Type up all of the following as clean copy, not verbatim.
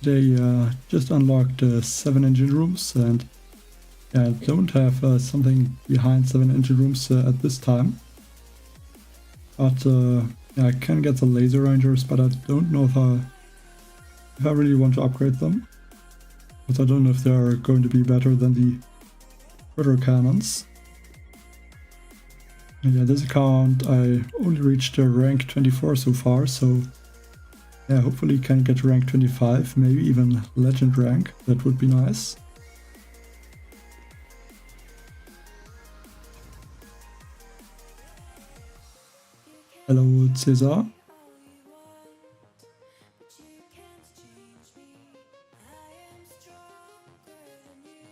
They just unlocked 7 engine rooms, and I don't have something behind 7 engine rooms at this time. But yeah, I can get the laser rangers, but I don't know if I really want to upgrade them. But I don't know if they are going to be better than the critter cannons. And yeah, this account I only reached rank 24 so far, so yeah, hopefully can get rank 25, maybe even legend rank. That would be nice. Hello, Cesar.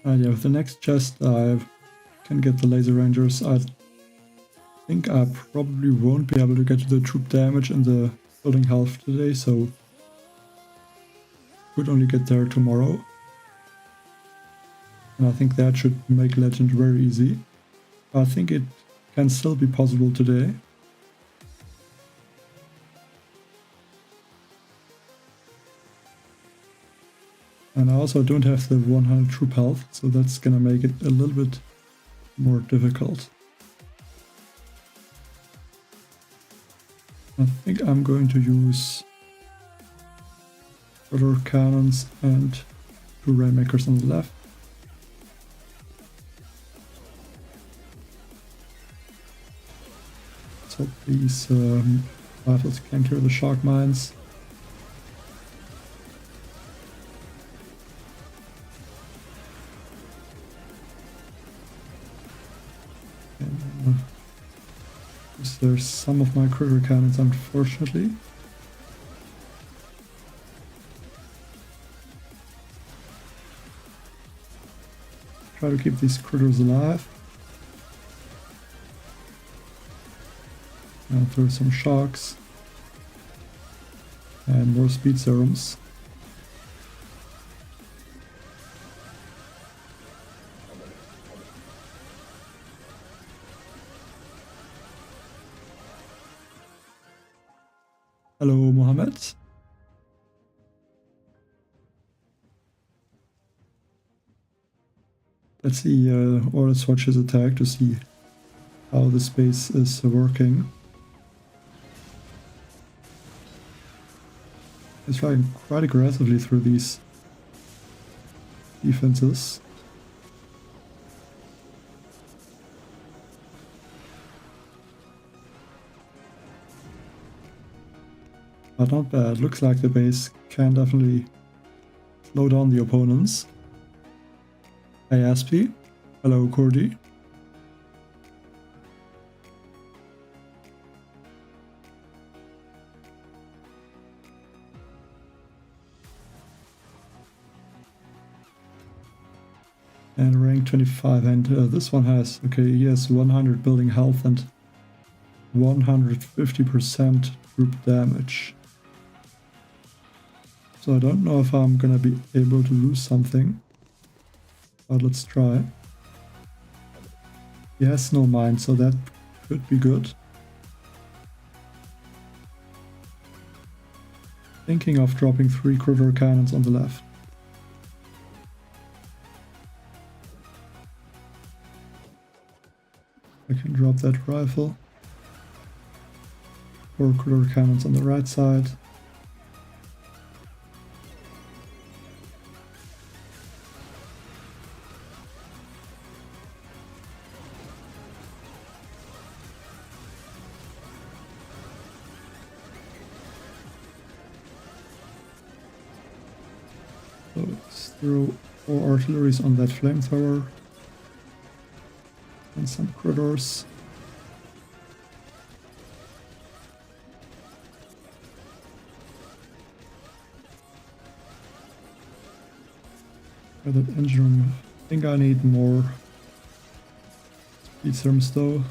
And yeah, with the next chest I can get the laser rangers. I think I probably won't be able to get the troop damage and the building health today, so could only get there tomorrow. And I think that should make legend very easy. I think it can still be possible today. And I also don't have the 100 troop health, so that's gonna make it a little bit more difficult. I think I'm going to use other cannons and 2 rainmakers on the left. So these rifles can clear the shark mines. There's some of my critter cannons, unfortunately. Try to keep these critters alive. And throw some sharks. And more speed serums. Hello, Mohammed. Let's see, or let's watch his attack to see how the space is working. He's trying quite aggressively through these defenses. But not bad. Looks like the base can definitely slow down the opponents. Hey Aspie. Hello Cordy. And rank 25, and this one has, okay, he has 100 building health and 150% troop damage. So I don't know if I'm gonna be able to lose something, but let's try. He has no mine, so that could be good. Thinking of dropping 3 critter cannons on the left. I can drop that rifle. 4 critter cannons on the right side. So let's throw 4 artilleries on that flamethrower. And some critters. For that engine room, I think I need more speed serums though,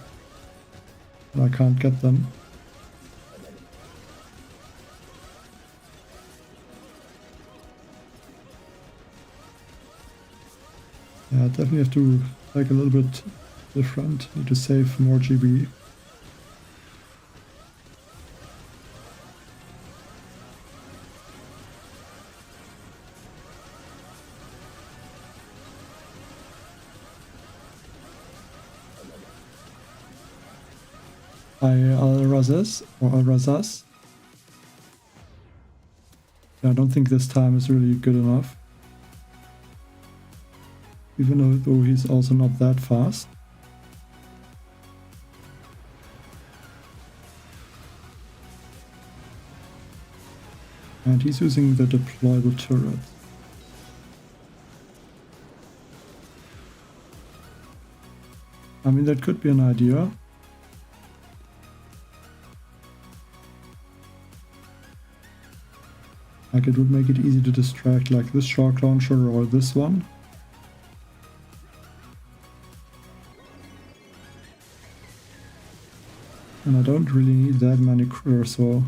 but I can't get them. Yeah, I definitely have to take a little bit different. Need to save more GB. by Al-Razaz or Al-Razaz. I don't think this time is really good enough. Even though he's also not that fast. And he's using the deployable turret. I mean, that could be an idea. Like, it would make it easy to distract like this shark launcher or this one. And I don't really need that many critters, so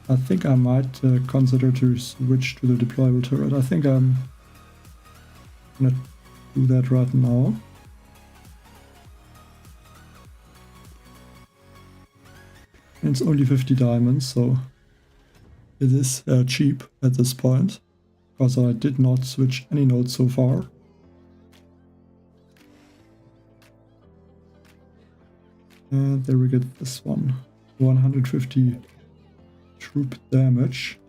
I think I might consider to switch to the deployable turret. I think I'm gonna do that right now. And it's only 50 diamonds, so it is cheap at this point, because I did not switch any nodes so far. And there we get this one, 150 troop damage.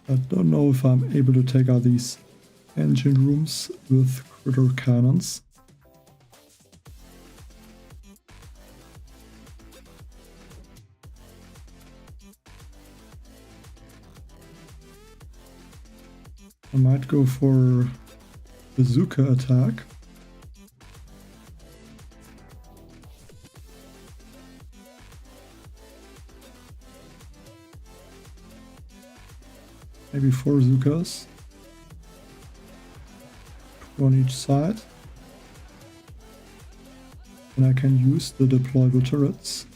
I don't know if I'm able to take out these engine rooms with critter cannons. I might go for the Zooka attack. Maybe 4 Zookas. 2 on each side. And I can use the deployable turrets.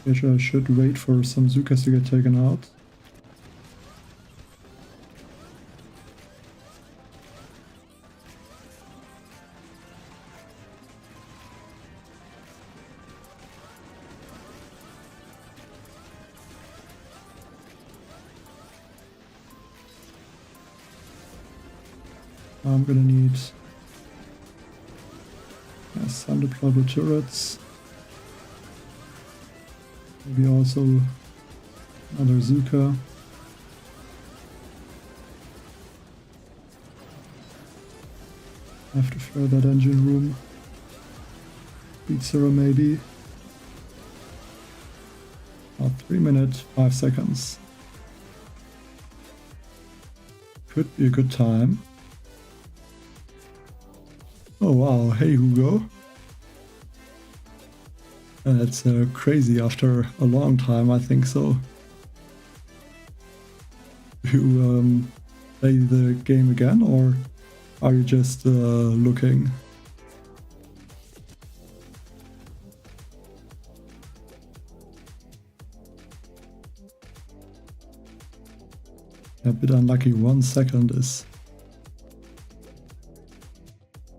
Which I should wait for some Zookas to get taken out. I'm gonna need some deployable turrets. Maybe also another Zooka. I have to flare that engine room. Speed 0 maybe. 3 minutes, 5 seconds. Could be a good time. Oh wow, hey Hugo. That's crazy after a long time, I think so. You play the game again, or are you just looking? A bit unlucky, 1 second is...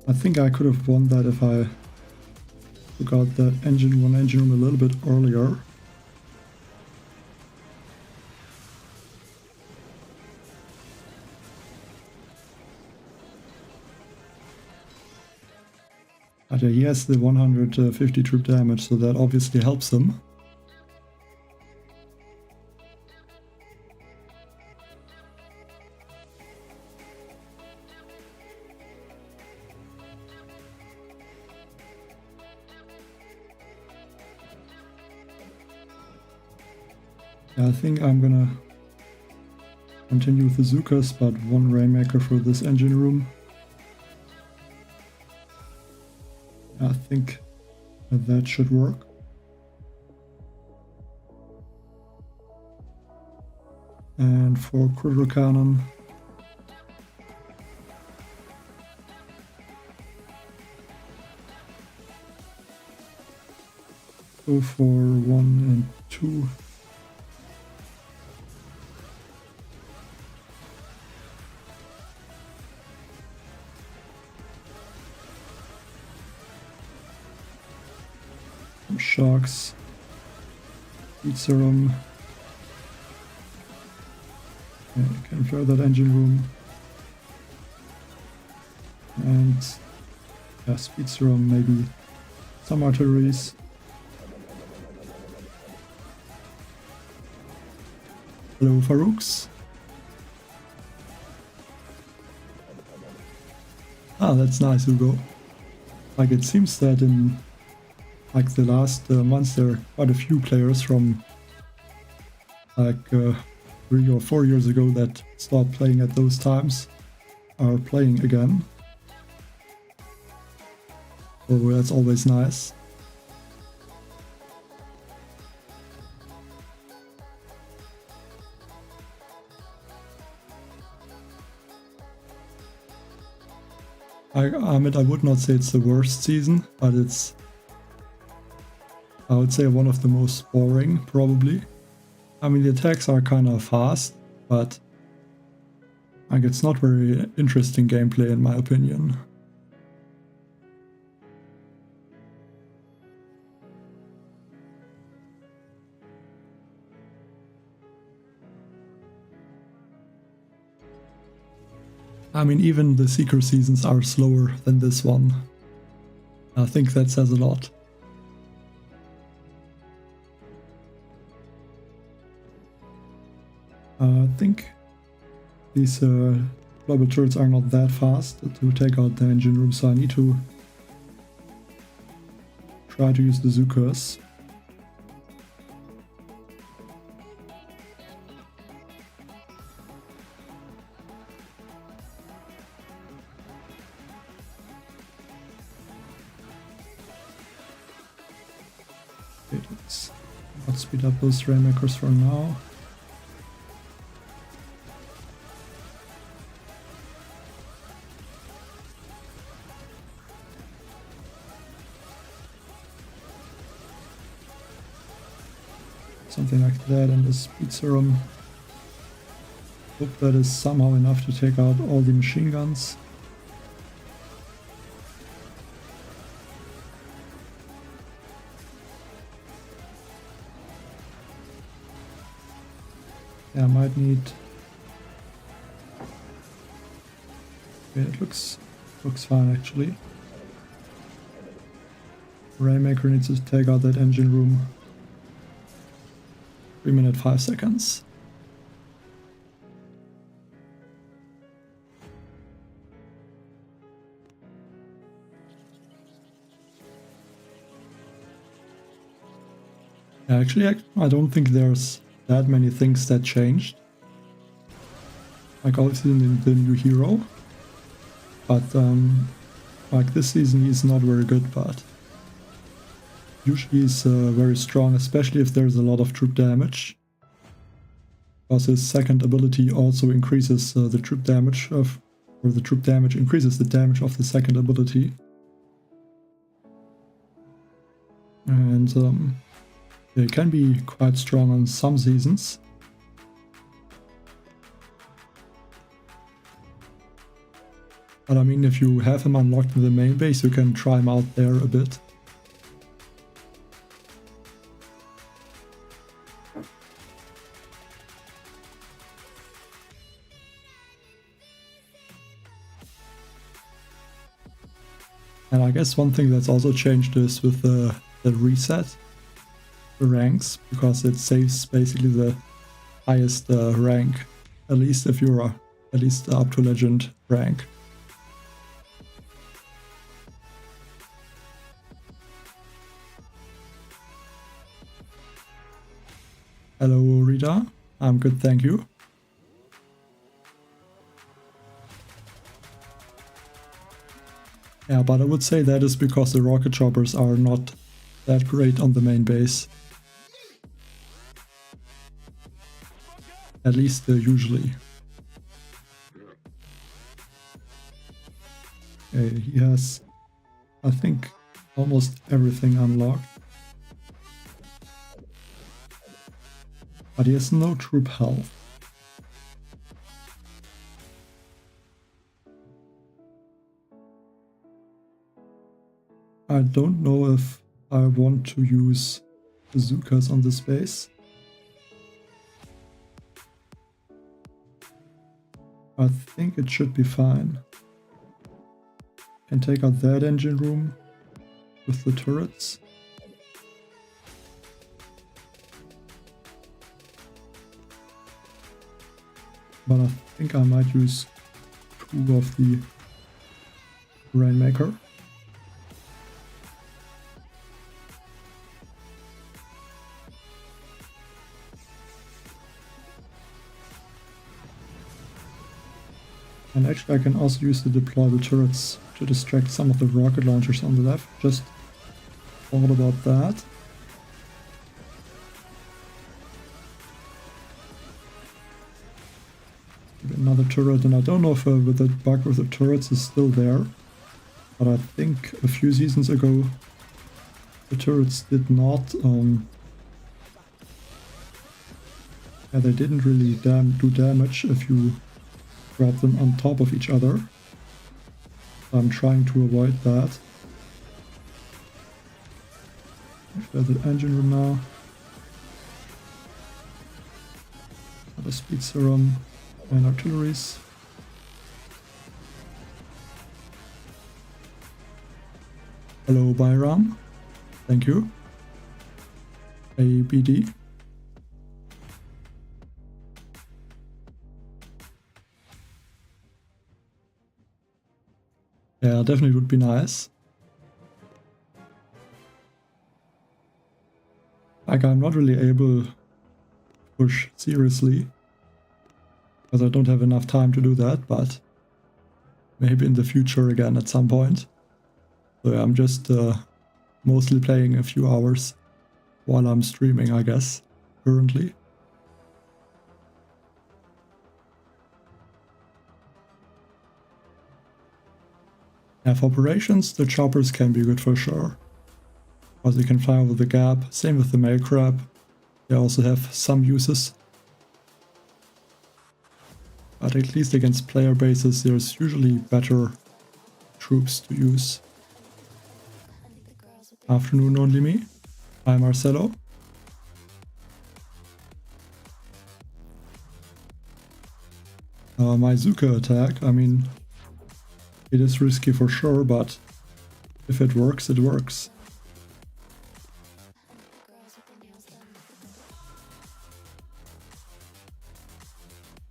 I think I could have won that if I took out that engine room a little bit earlier. But he has the 150 troop damage, so that obviously helps him. I think I'm gonna continue with the Zookas, but 1 Rainmaker for this engine room. I think that should work. And for critter cannon, go for 1 and 2. some sharks. Heat serum. Okay, can fill that engine room. And yeah, speed serum, maybe some artilleries. Hello, Farouks. Ah, that's nice, Hugo. Like, it seems that in like the last months there are quite a few players from like 3 or 4 years ago that stopped playing at those times are playing again. So that's always nice. I admit I would not say it's the worst season, but it's, I would say, one of the most boring, probably. I mean, the attacks are kind of fast, but like, it's not very interesting gameplay in my opinion. I mean, even the Seeker seasons are slower than this one. I think that says a lot. I think these global turrets are not that fast to take out the engine room, so I need to try to use the Zookas. Okay, let's not speed up those rainmakers for now. Something like that, and the speed serum. Hope that is somehow enough to take out all the machine guns. Yeah, I might need. Okay, it looks fine actually. Rainmaker needs to take out that engine room. 3 minutes 5 seconds. Yeah, actually, I don't think there's that many things that changed. Like obviously the new hero, but like this season he's not very good, but usually he's very strong, especially if there's a lot of troop damage. Because his second ability also increases the troop damage of, or the troop damage increases the damage of the second ability. And it can be quite strong on some seasons. But I mean, if you have him unlocked in the main base, you can try him out there a bit. And I guess one thing that's also changed is with the reset, the ranks, because it saves basically the highest rank, at least if you're at least up to legend rank. Hello Rita, I'm good, thank you. Yeah, but I would say that is because the rocket choppers are not that great on the main base. At least usually. Okay, he has, I think, almost everything unlocked. But he has no troop health. I don't know if I want to use the Zookas on this base. I think it should be fine. Can take out that engine room with the turrets. But I think I might use 2 of the Rainmaker. And actually I can also use the deploy the turrets to distract some of the rocket launchers on the left. Just thought about that. Another turret, and I don't know if with the bug with the turrets is still there. But I think a few seasons ago the turrets did not yeah, they didn't really do damage if you grab them on top of each other. I'm trying to avoid that. There's the engine room now. Another speed serum and artilleries. Hello Byram. Thank you. ABD. Yeah, definitely would be nice. Like, I'm not really able to push seriously, because I don't have enough time to do that, but maybe in the future again at some point. So yeah, I'm just mostly playing a few hours while I'm streaming, I guess, currently. Yeah, for operations, the choppers can be good for sure, because you can fly over the gap. Same with the mail crab. They also have some uses. But at least against player bases, there's usually better troops to use. Afternoon only me. Hi Marcelo. My Zooka attack, I mean, it is risky for sure, but if it works, it works.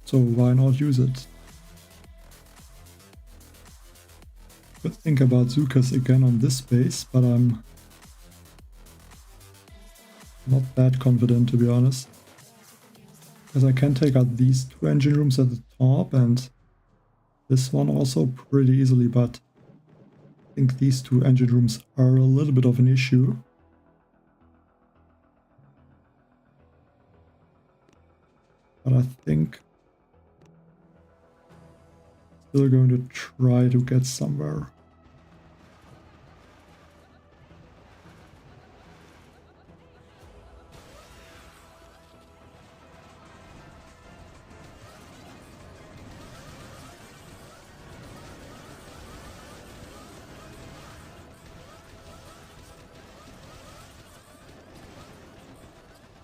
So why not use it? Could think about Zookas again on this base, but I'm not that confident, to be honest. Because I can take out these 2 engine rooms at the top and this one also pretty easily, but I think these 2 engine rooms are a little bit of an issue. But I think still going to try to get somewhere.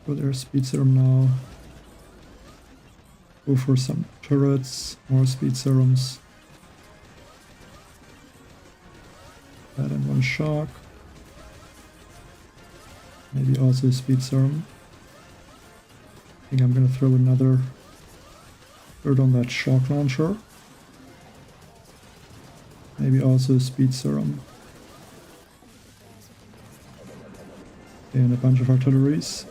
Go there, speed serum now. Go for some turrets, more speed serums. That and 1 shock. Maybe also a speed serum. I think I'm gonna throw another turret on that shock launcher. Maybe also a speed serum. And a bunch of artilleries.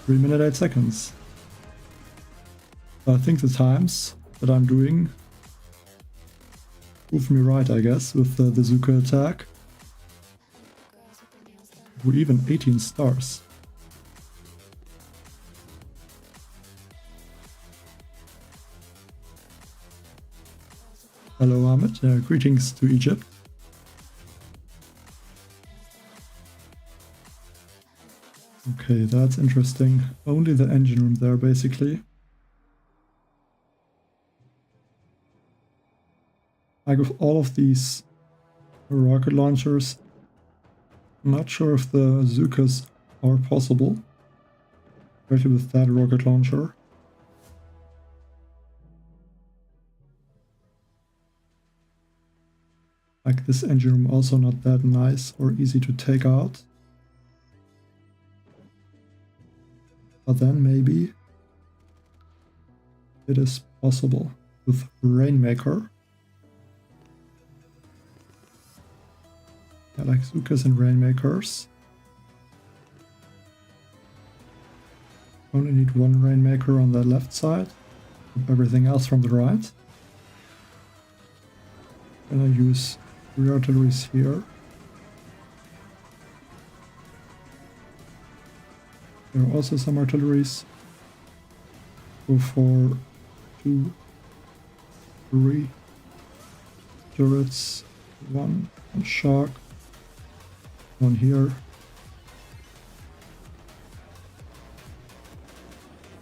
3 minutes 8 seconds. I think the times that I'm doing prove me right, I guess, with the Zooka attack. We're even 18 stars. Hello Ahmed, greetings to Egypt. Okay, that's interesting. Only the engine room there, basically. Like with all of these rocket launchers. I'm not sure if the Zookas are possible, especially with that rocket launcher. Like this engine room also not that nice or easy to take out. But then maybe it is possible with Rainmaker. I like Zookas and Rainmakers. Only need one Rainmaker on the left side, everything else from the right. Then I use 3 artilleries here. There are also some artilleries. Go for 2, 3 turrets, one shark, one here,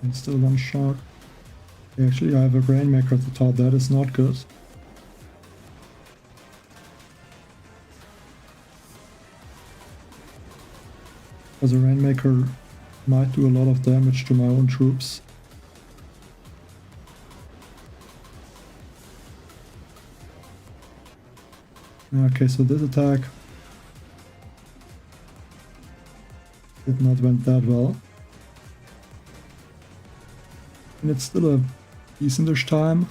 and still one shark. Actually, I have a Rainmaker at the top. That is not good. Because a Rainmaker might do a lot of damage to my own troops. Okay, so this attack did not went that well. And it's still a decentish time.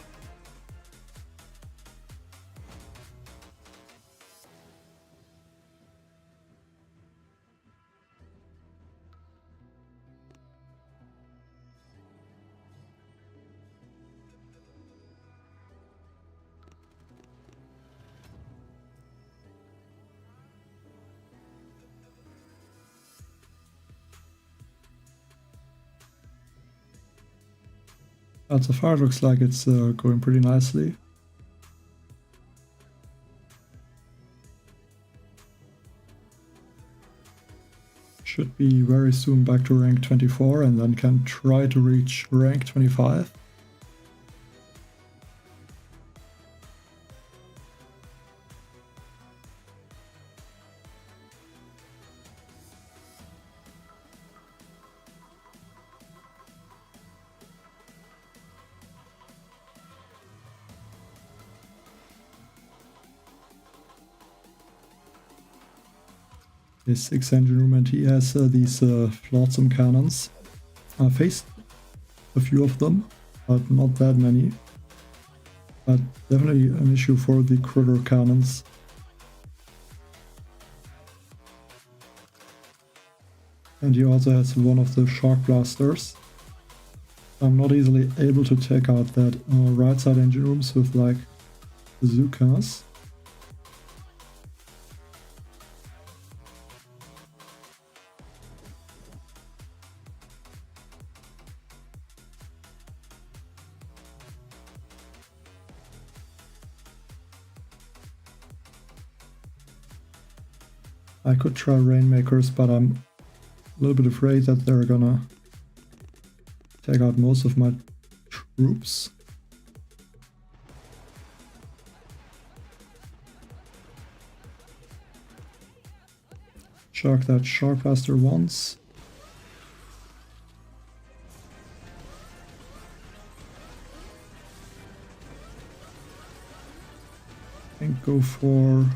But so far it looks like it's going pretty nicely. Should be very soon back to rank 24 and then can try to reach rank 25. His 6 engine room, and he has these flotsam cannons. I faced a few of them, but not that many. But definitely an issue for the critter cannons. And he also has one of the shark blasters. I'm not easily able to take out that right side engine rooms with like the Zookas. I could try Rainmakers, but I'm a little bit afraid that they're gonna take out most of my troops. Shark that Shark Blaster once. And go for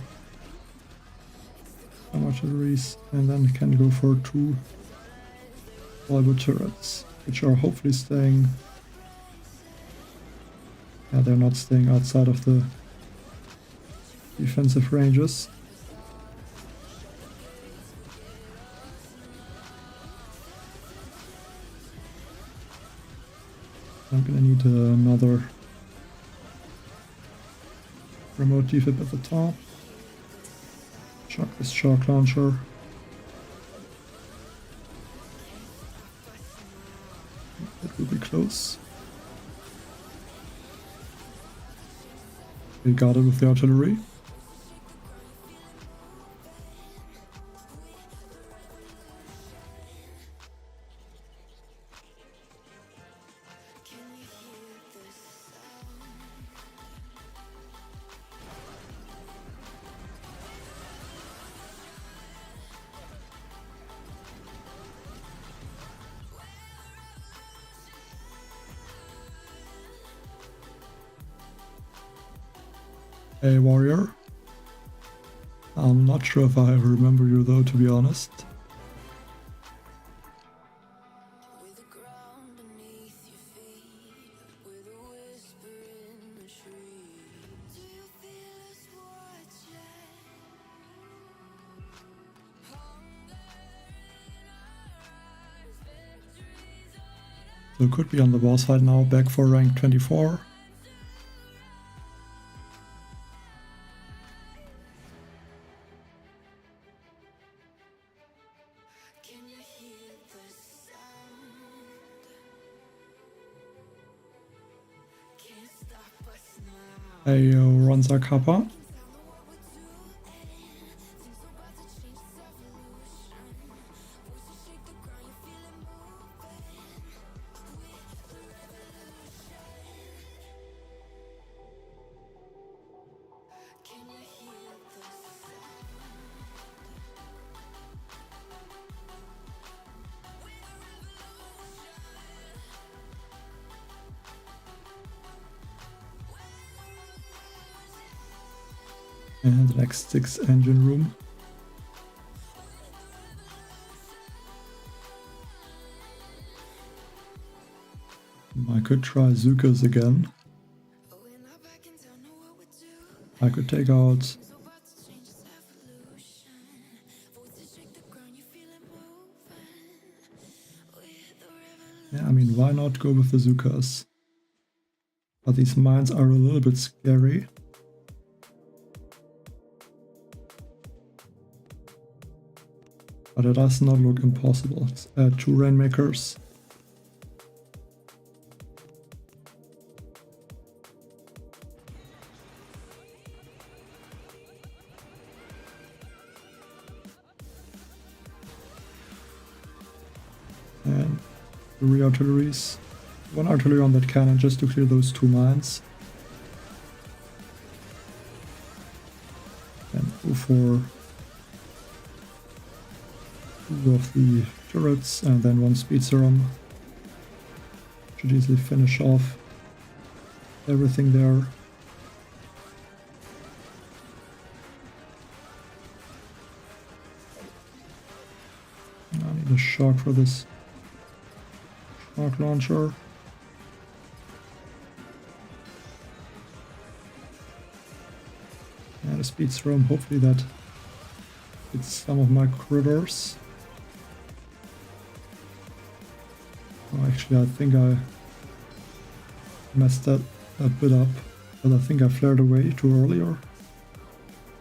some artilleries, and then can go for 2 Volvo turrets, which are hopefully staying. Yeah, they're not staying outside of the defensive ranges. I'm gonna need another remote defib at the top. Chuck this shark launcher. That will be close. We got it with the artillery. a warrior. I'm not sure if I remember you though, to be honest. So could be on the boss fight now, back for rank 24. Ayo runs our Kappa. And the next 6 engine room. I could try Zookas again. I could take out... Yeah, I mean, why not go with the Zookas? But these mines are a little bit scary. But it does not look impossible. 2 Rainmakers. And 3 artilleries. 1 artillery on that cannon just to clear those 2 mines. And go for 2 of the turrets and then 1 speed serum. Should easily finish off everything there. I need a shock for this shock launcher. And a speed serum, hopefully that hits some of my critters. Oh, actually, I think I messed that a bit up, but I think I flared away too early or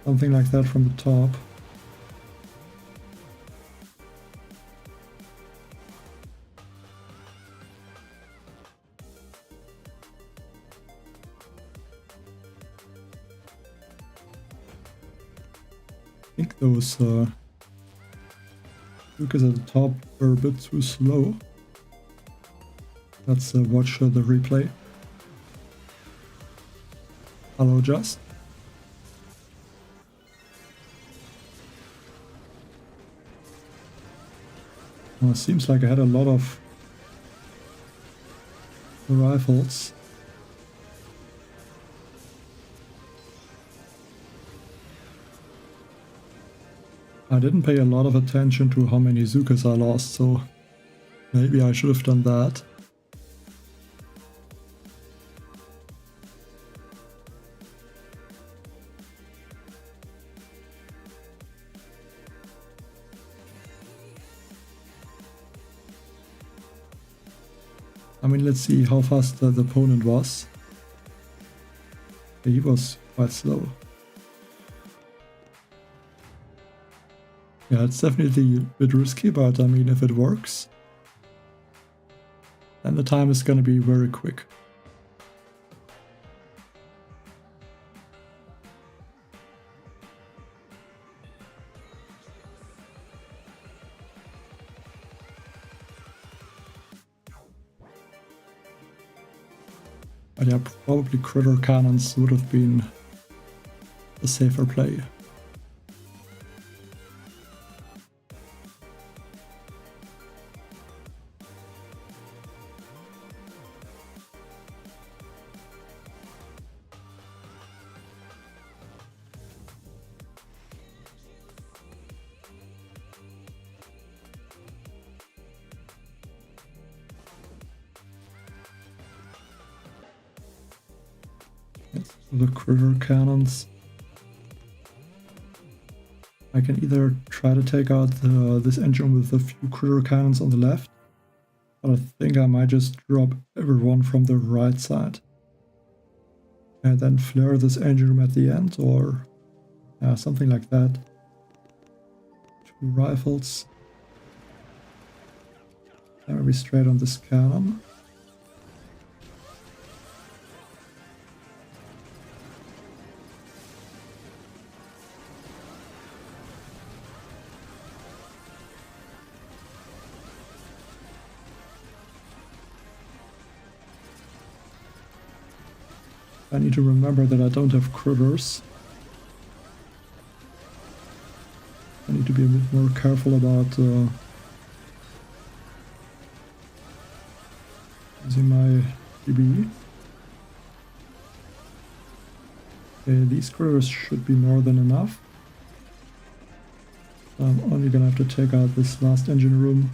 something like that from the top. I think those Zookas at the top were a bit too slow. Let's watch the replay. Hello, Just. Well, it seems like I had a lot of rifles. I didn't pay a lot of attention to how many Zookas I lost, so maybe I should have done that. I mean, let's see how fast the opponent was. He was quite slow. Yeah, it's definitely a bit risky, but I mean, if it works, then the time is gonna be very quick. But yeah, probably critter cannons would have been a safer play. The critter cannons. I can either try to take out this engine with a few critter cannons on the left, but I think I might just drop everyone from the right side. And then flare this engine room at the end, or something like that. 2 rifles. Maybe straight on this cannon. I need to remember that I don't have critters. I need to be a bit more careful about using my DB. Okay, these critters should be more than enough. I'm only gonna have to take out this last engine room.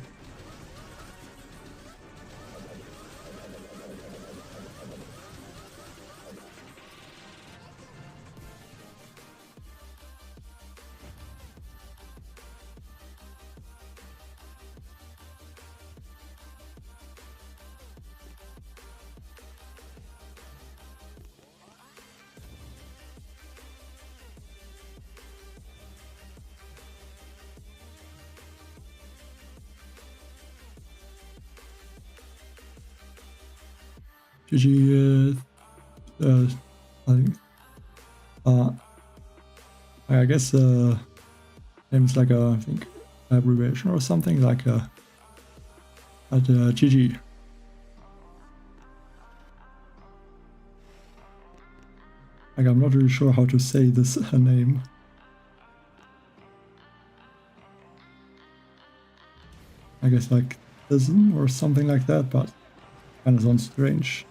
GG, I think, I guess, name's like I think, abbreviation or something, like, at GG. Like, I'm not really sure how to say this name. I guess like ism or something like that, but kind of sounds strange.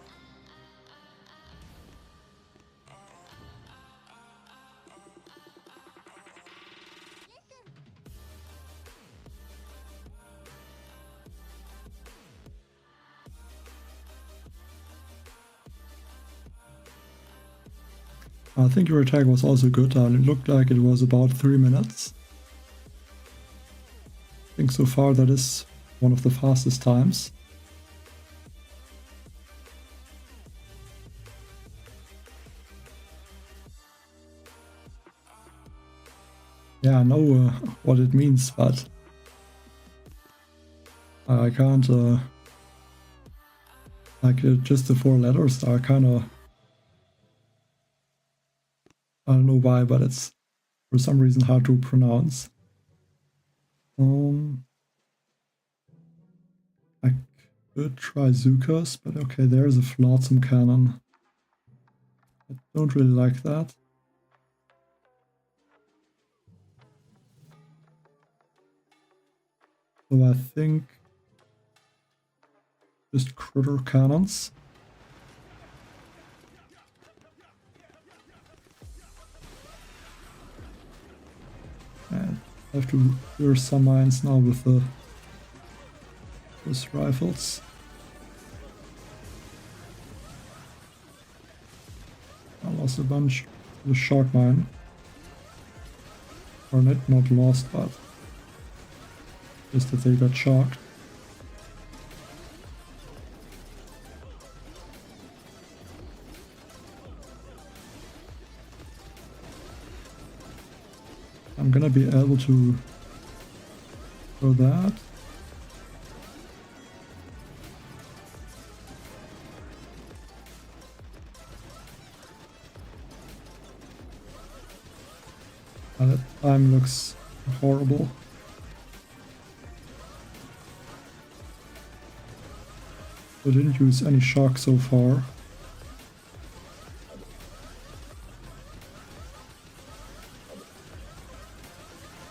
I think your attack was also good. It looked like it was about 3 minutes. I think so far that is one of the fastest times. Yeah, I know what it means, but I can't, like, just the 4 letters are kind of, I don't know why, but it's for some reason hard to pronounce. I could try Zookas, but okay, there's a flotsam cannon. I don't really like that. So I think just critter cannons. And I have to clear some mines now with the rifles. I lost a bunch of the shark mine. Or not lost, but just that they got shocked. I'm gonna be able to throw that. That time looks horrible. I didn't use any shock so far.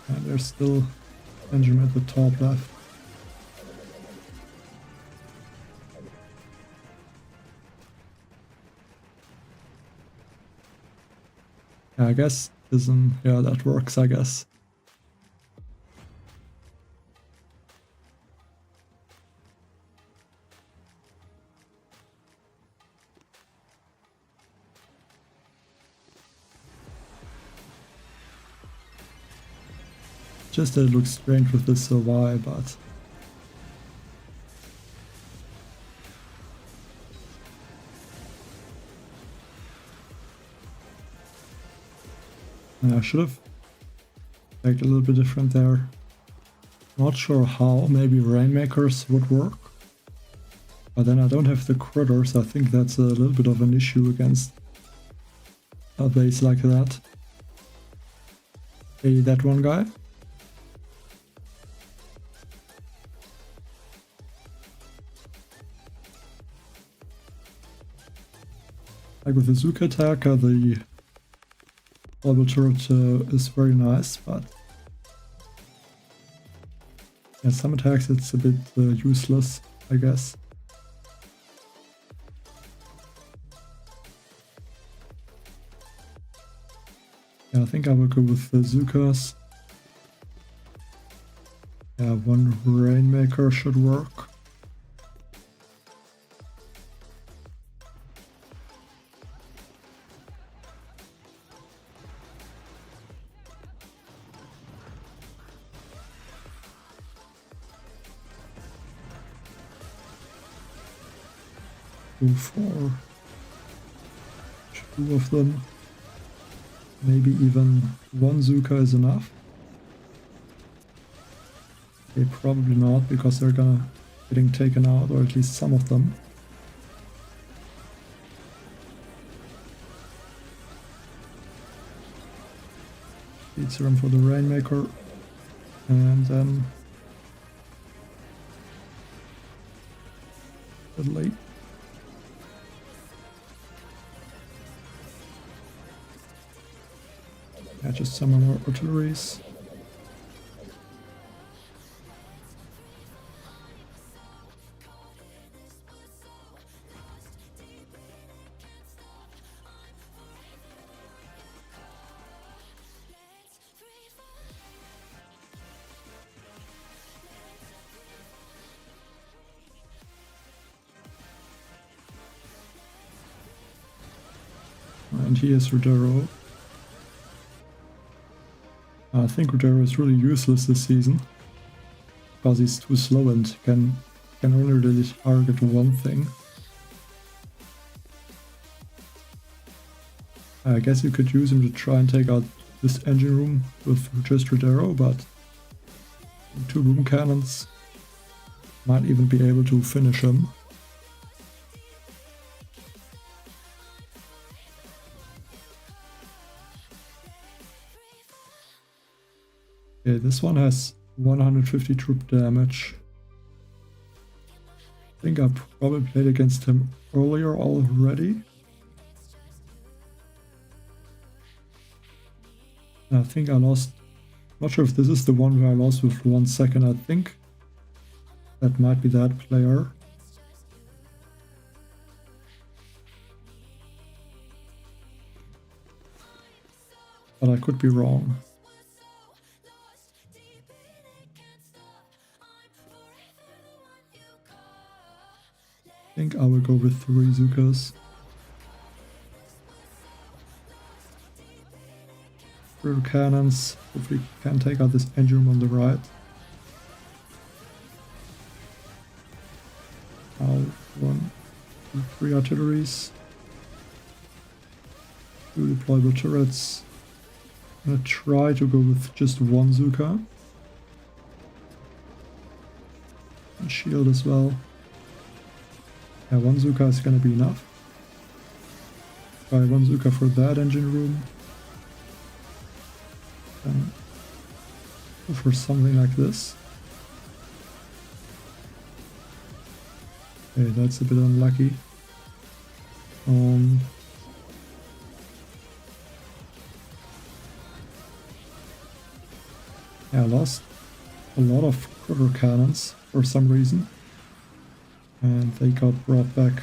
And there's still engine at the top left. Yeah, I guess isn't, yeah, that works, I guess. just that it looks strange with this why, but... I should have acted a little bit different there. Not sure how, maybe Rainmakers would work. But then I don't have the critters, I think that's a little bit of an issue against a base like that. Hey, that one guy. Like with the Zooka attack, the orbital turret is very nice, but yeah, some attacks it's a bit useless, I guess. Yeah, I think I will go with the Zookas. Yeah, one Rainmaker should work. For two of them, maybe even one Zooka is enough. Okay, probably not, because they're getting taken out, or at least some of them. It's room for the Rainmaker, and then a bit late. Yeah, just some more artilleries. And here's Rodero. I think Rodero is really useless this season because he's too slow and can only really target one thing. I guess you could use him to try and take out this engine room with just Rodero, but two boom cannons might even be able to finish him. Okay, this one has 150 troop damage. I think I probably played against him earlier already. And I think I lost, not sure if this is the one where I lost with 1 second. I think that might be that player. But I could be wrong. I think I will go with 3 Zookas. Through cannons. Hopefully can take out this engine room on the right. Now 1, 2, 3 artilleries. 2 deployable turrets. I'm gonna try to go with just 1 Zooka. And shield as well. Yeah, 1 Zooka is gonna be enough. Try 1 Zooka for that engine room. And go for something like this. Okay, that's a bit unlucky. Yeah, I lost a lot of critter cannons for some reason. And they got brought back.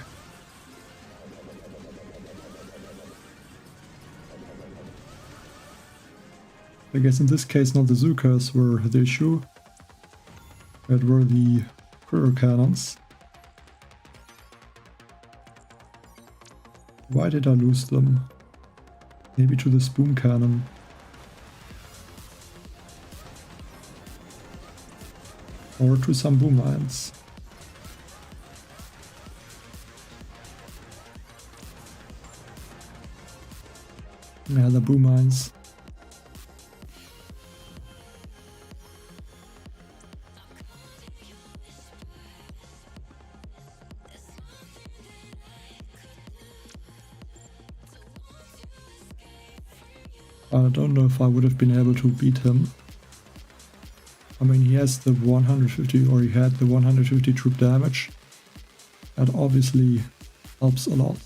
I guess in this case not the Zookas were the issue. It were the critter cannons. Why did I lose them? Maybe to this boom cannon. Or to some boom mines. Yeah, the boom mines. I don't know if I would have been able to beat him. I mean, he has the 150, or he had the 150 troop damage. That obviously helps a lot.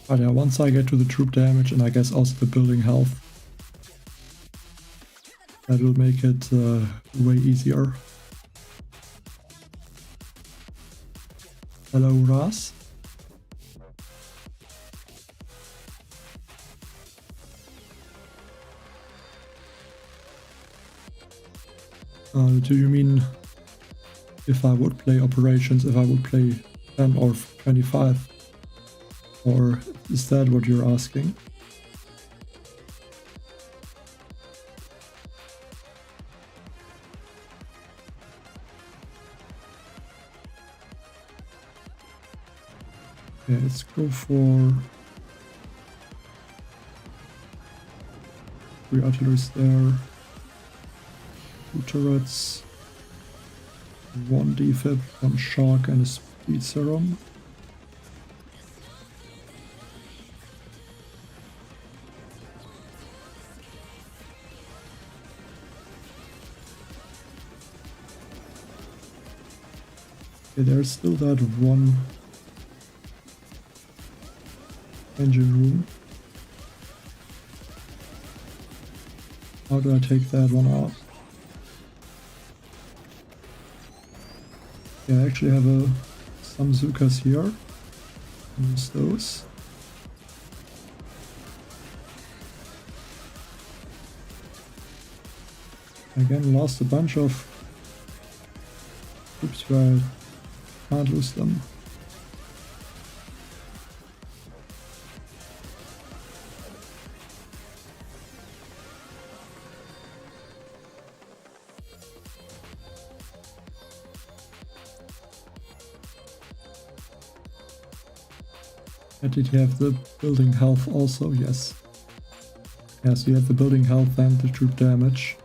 But yeah, once I get to the troop damage and I guess also the building health, that will make it way easier. Hello, Ras. Do you mean if I would play operations, if I would play 10 or 25? Or is that what you're asking? Okay, let's go for 3 artilleries there, 2 turrets, 1 defib, 1 shark and a speed serum. Okay, there's still that 1 engine room. How do I take that one out? Yeah, I actually have some Zookas here. Use those. Again, lost a bunch of troops where I can't lose them. Did he have the building health also? Yes. Yes, he had the building health and the troop damage.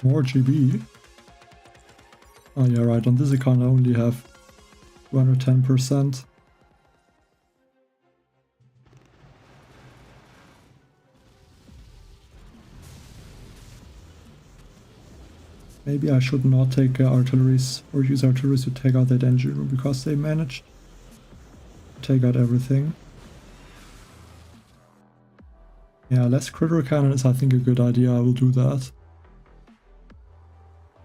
More GB. Oh yeah, right, on this account I only have 210%. Maybe I should not take artilleries or use artilleries to take out that engine room because they managed to take out everything. Yeah, less critter cannon is I think a good idea, I will do that.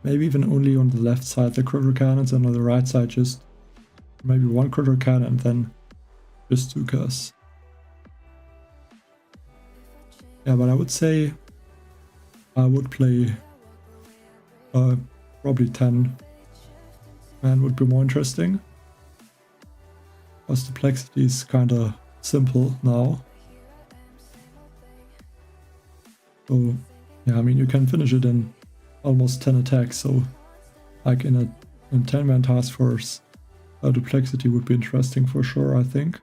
Maybe even only on the left side the critter cannons and on the right side just maybe 1 critter cannon and then just Zookas. Yeah, but I would say I would play probably 10 man would be more interesting. Because the complexity is kinda simple now. So yeah, I mean you can finish it in almost 10 attacks, so like in a 10-man task force, duplexity would be interesting for sure, I think.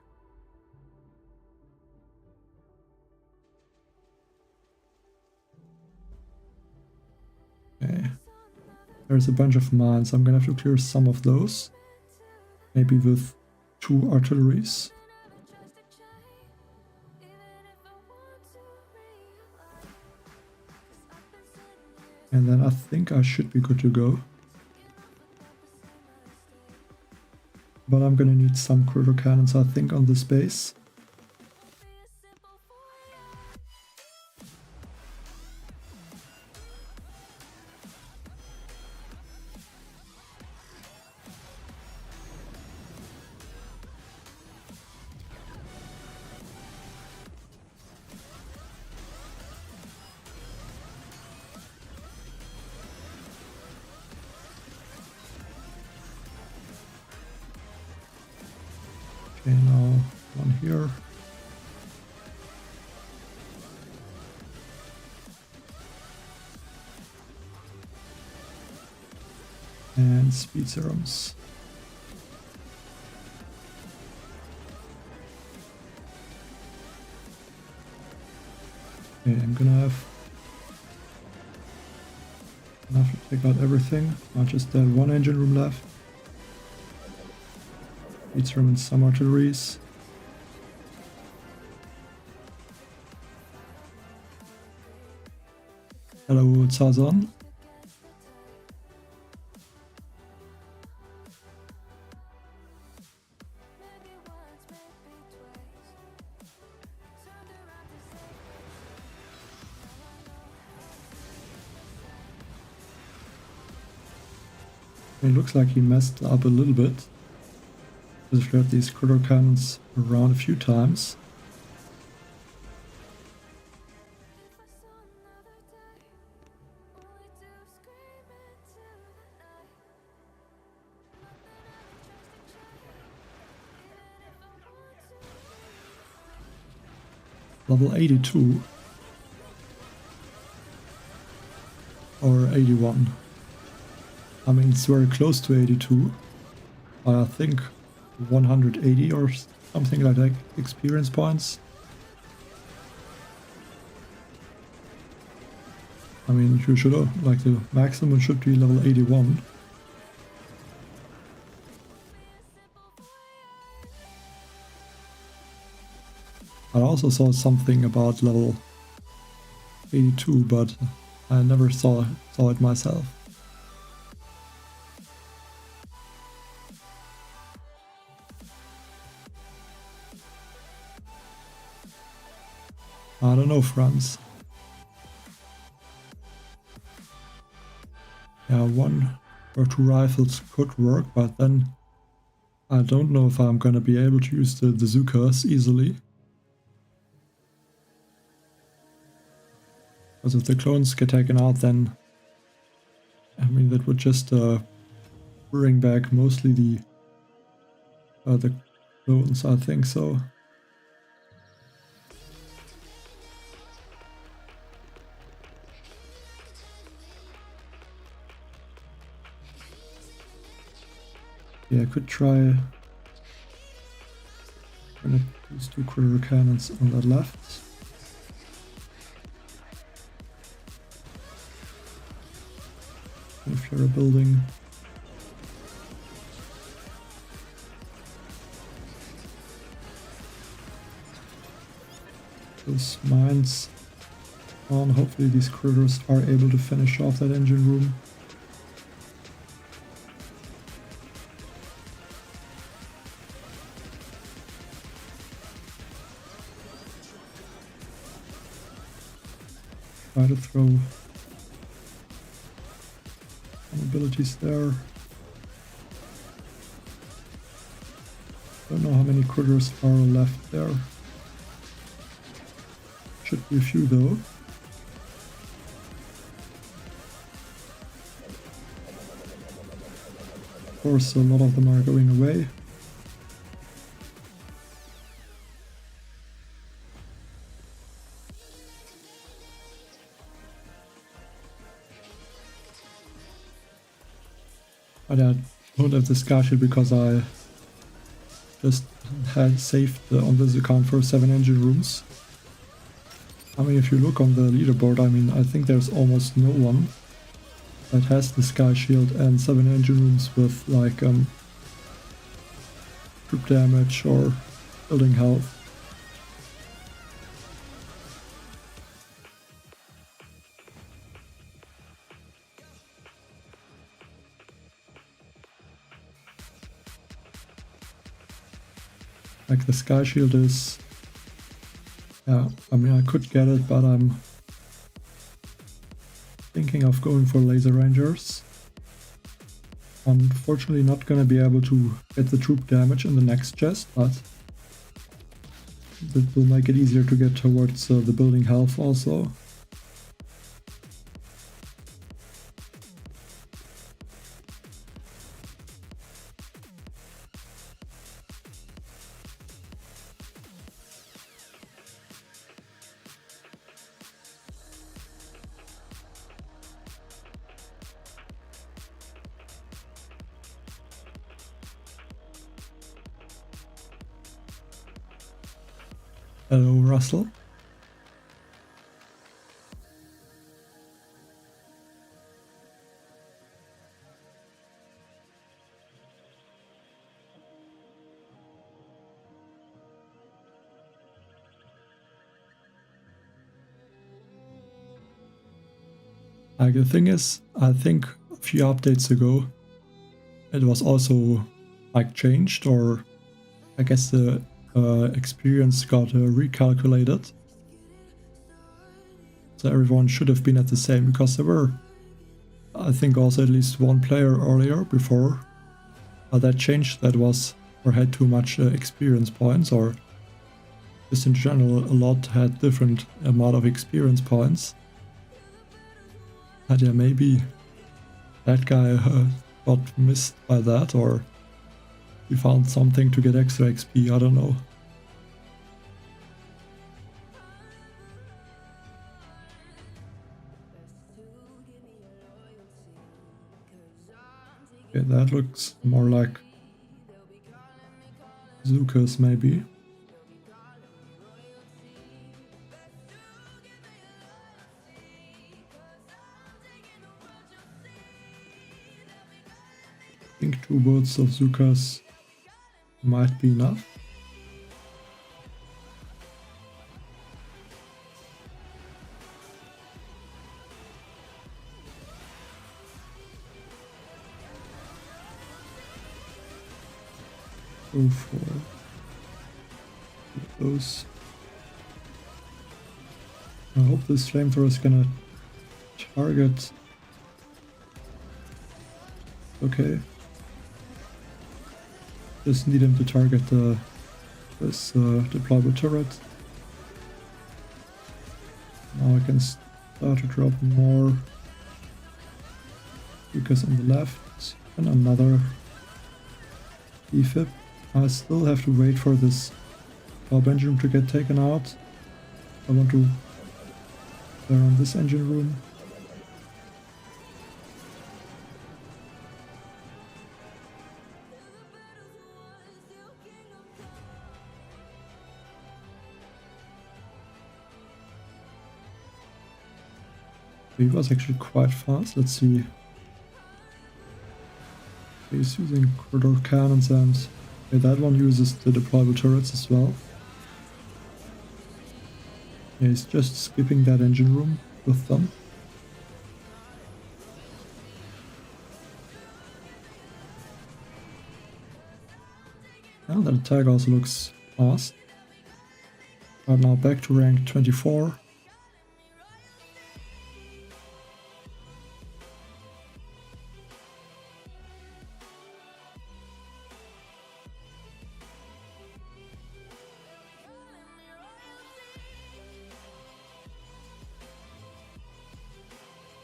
Okay. There's a bunch of mines, I'm gonna have to clear some of those. Maybe with 2 artilleries. And then I think I should be good to go. But I'm gonna need some critter cannons, I think, on this base. Okay, now one here. And speed serums. Okay, I'm gonna have to take out everything, not just that one engine room left. Speed serum and some artilleries. Hello, Sazon. It looks like he messed up a little bit. He's got these critter cannons around a few times. Level 82 or 81. I mean, it's very close to 82. I think 180 or something like that experience points. I mean, you should like the maximum should be level 81. I also saw something about level 82, but I never saw it myself. I don't know, friends. Yeah, 1 or 2 rifles could work, but then I don't know if I'm gonna be able to use the Zookas easily. Because if the clones get taken out, then I mean that would just bring back mostly the clones, I think so. Yeah, I could try. I'm gonna use 2 critter cannons on that left. If you're a building. Those mines on. Hopefully these critters are able to finish off that engine room. Try to throw some abilities there. Don't know how many critters are left there. Should be a few though. Of course, a lot of them are going away. But I don't have the scar shield because I just had saved on this account for 7 engine rooms. I mean, if you look on the leaderboard, I mean, I think there's almost no one that has the sky shield and 7 engine rooms with like troop damage or building health. Like the sky shield is, yeah, I mean I could get it, but I'm thinking of going for laser rangers. Unfortunately not gonna be able to get the troop damage in the next chest, but that will make it easier to get towards the building health also. Hello, Russell. Like, the thing is, I think a few updates ago, it was also like changed, or I guess the experience got recalculated. So everyone should have been at the same, because there were, I think, also at least one player earlier before that changed that was or had too much experience points, or just in general a lot had different amount of experience points. And yeah, maybe that guy got missed by that, or he found something to get extra XP, I don't know. Okay, that looks more like Zooka's maybe. I think 2 boats of Zooka's might be enough. Go for those. I hope this flamethrower is gonna target. Okay. Just need him to target this deployable turret. Now I can start to drop more because on the left and another defib. I still have to wait for this top engine to get taken out. I want to clear on this engine room. He was actually quite fast. Let's see. He's using corridor cannons, and okay, that one uses the deployable turrets as well. Yeah, he's just skipping that engine room with them. And that attack also looks fast. Right now back to rank 24.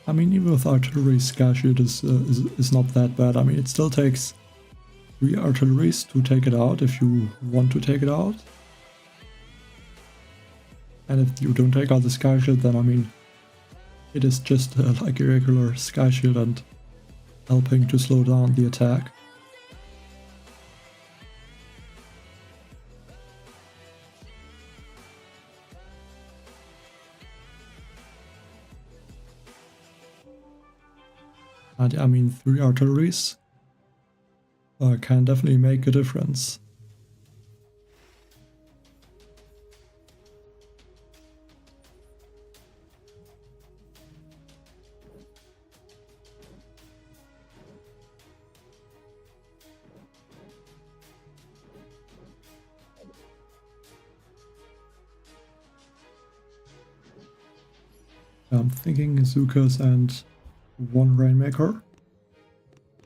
I mean, even with artillery, Sky Shield is not that bad. I mean, it still takes 3 artilleries to take it out if you want to take it out. And if you don't take out the Sky Shield, then I mean, it is just like a regular Sky Shield and helping to slow down the attack. And I mean, 3 artilleries can definitely make a difference. I'm thinking Zookas and 1 Rainmaker,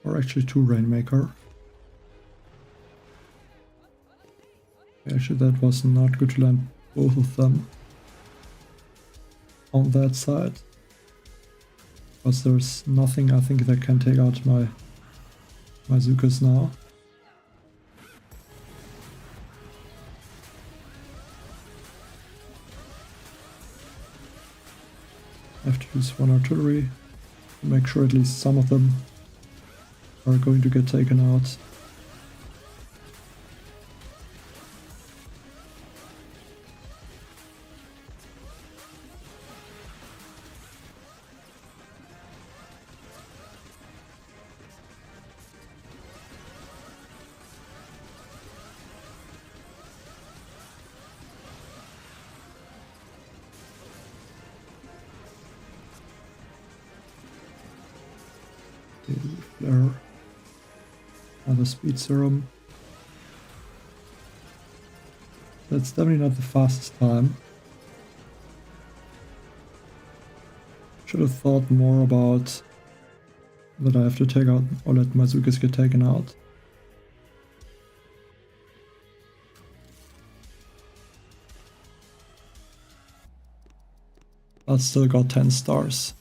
or actually 2 Rainmaker. Actually, that was not good to land both of them on that side, because there's nothing I think that can take out my Zookas now. I have to use 1 artillery to make sure at least some of them are going to get taken out. Flare. Another speed serum. That's definitely not the fastest time. Should have thought more about that I have to take out or let my Zookas get taken out. But still got 10 stars.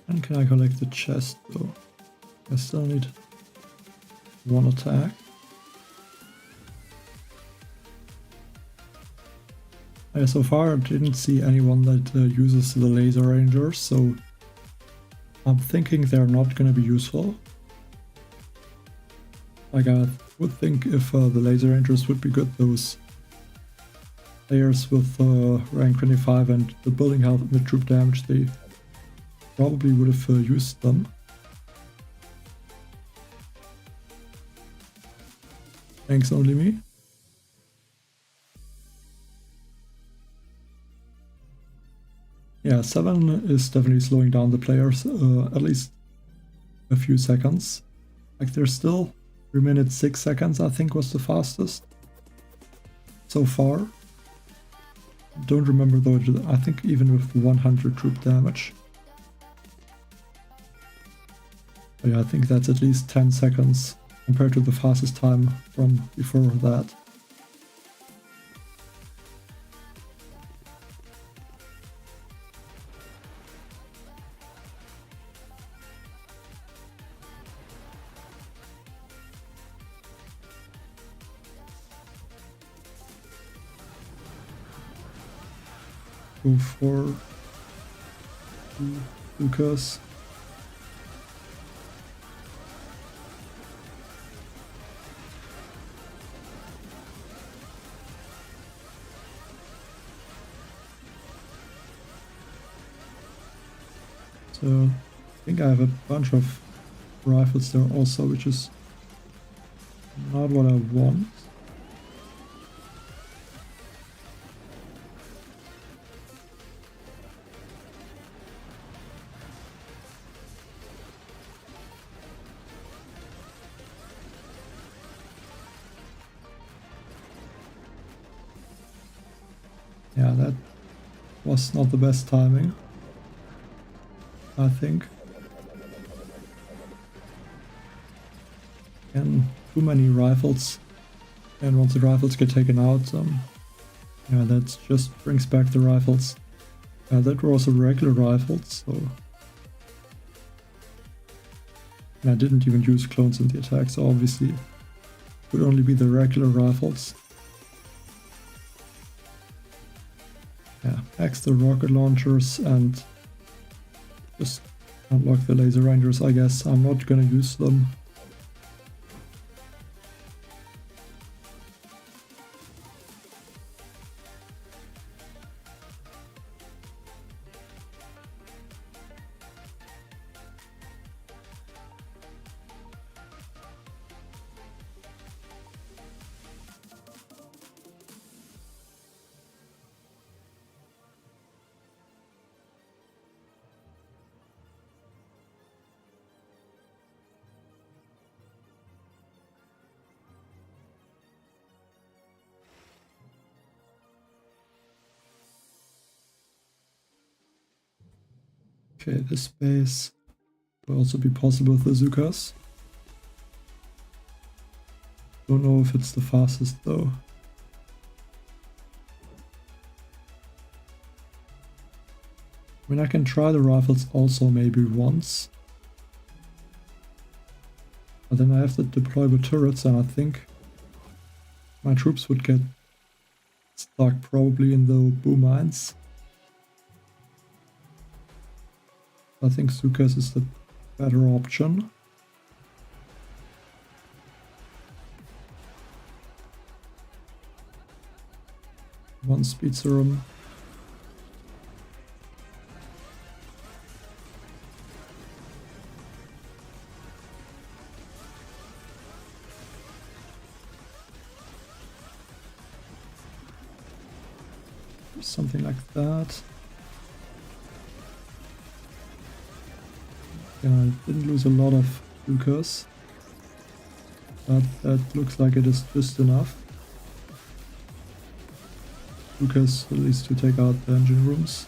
And can I collect the chest though? I still need one attack. So far I didn't see anyone that uses the laser rangers, so I'm thinking they're not going to be useful. Like I would think if the laser rangers would be good, those players with rank 25 and the building health and the troop damage, they probably would have used them. Thanks, only me. Yeah, 7 is definitely slowing down the players at least a few seconds. Like there's still 3 minutes 6 seconds I think was the fastest so far. Don't remember though, I think even with 100 troop damage. But yeah, I think that's at least 10 seconds compared to the fastest time from before that. Go for Zookas. So I think I have a bunch of rifles there also, which is not what I want. Yeah, that was not the best timing, I think. And too many rifles, and once the rifles get taken out, yeah, that just brings back the rifles. That were also regular rifles, so... And I didn't even use clones in the attack, so obviously it would only be the regular rifles. Yeah, axe the rocket launchers and just unlock the laser rangers, I guess. I'm not gonna use them. Okay, this base will also be possible with the Zookas. Don't know if it's the fastest though. I mean, I can try the rifles also maybe once. But then I have to deploy the turrets, and I think my troops would get stuck probably in the boom mines. I think Zookas is the better option. One speed serum. Something like that. Yeah, I didn't lose a lot of Zookas, but that looks like it is just enough. Zookas at least to take out the engine rooms.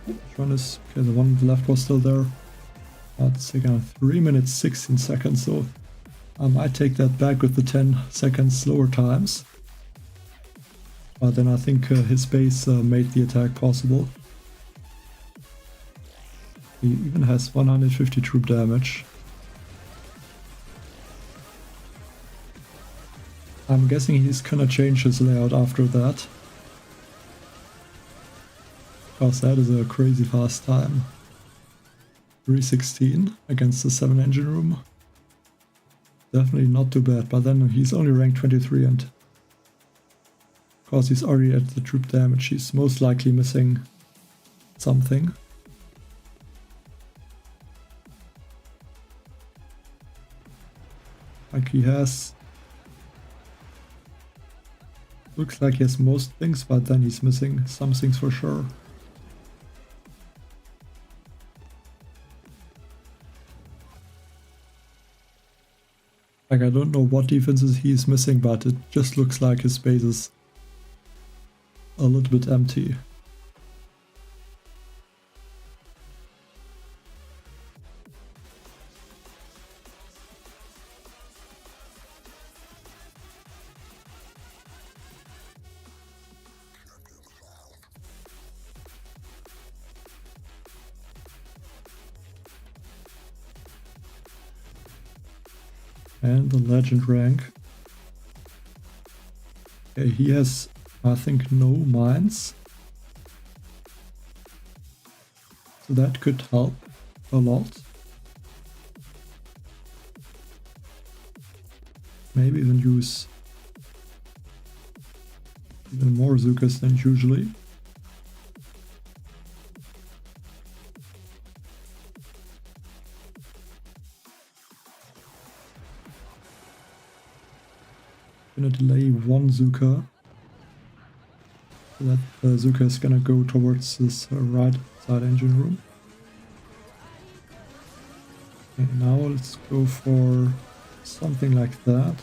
Which one is... okay, the one on the left was still there. That's taken 3 minutes 16 seconds, so I might take that back with the 10 seconds slower times. But then I think his base made the attack possible. He even has 150 troop damage. I'm guessing he's gonna change his layout after that. Because that is a crazy fast time. 316 against the 7 engine room. Definitely not too bad, but then he's only ranked 23, and because he's already at the troop damage, he's most likely missing something. Like he has... looks like he has most things, but then he's missing some things for sure. Like, I don't know what defenses he's missing, but it just looks like his base is a little bit empty. And the legend rank. Okay, he has, I think, no mines. So that could help a lot. Maybe even use even more Zookas than usually. Gonna delay one Zooka, so that the Zooka is gonna go towards this right side engine room. Okay, now let's go for something like that.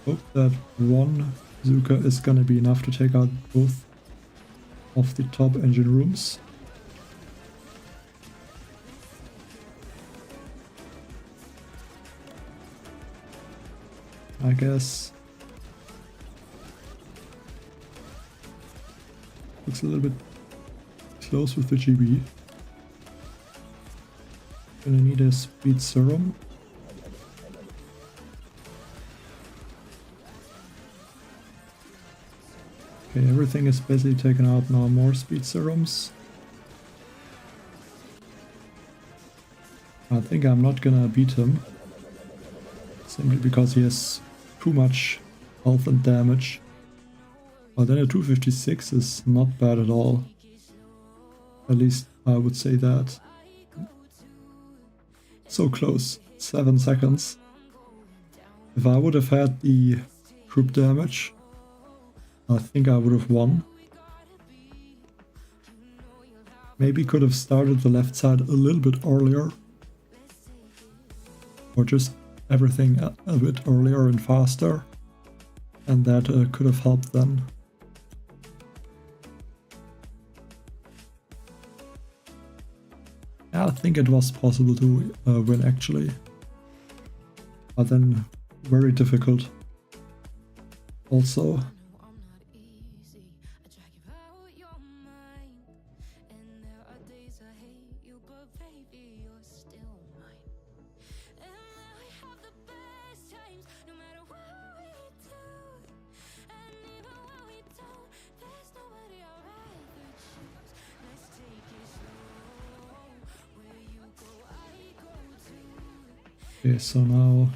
Hope that one Zooka is gonna be enough to take out both of the top engine rooms. I guess looks a little bit close with the GB. Gonna need a speed serum. Okay, everything is basically taken out now. More speed serums. I think I'm not gonna beat him, simply because he has too much health and damage. But then a 256 is not bad at all. At least I would say that. So close, 7 seconds. If I would have had the troop damage, I think I would have won. Maybe could have started the left side a little bit earlier. Or just everything a bit earlier and faster. and that could have helped then. Yeah, I think it was possible to win actually, but then very difficult also. Okay, so now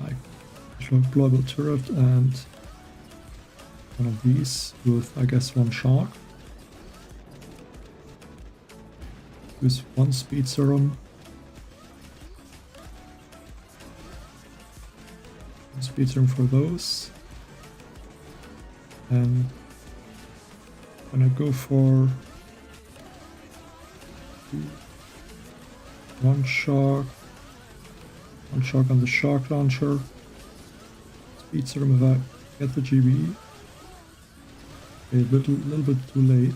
I deployable turret and one of these with, I guess, one shark. Use one speed serum. One speed serum for those. And I'm gonna go for one shark on the shark launcher. Speed serum if I get the GB. Okay, a little bit too late.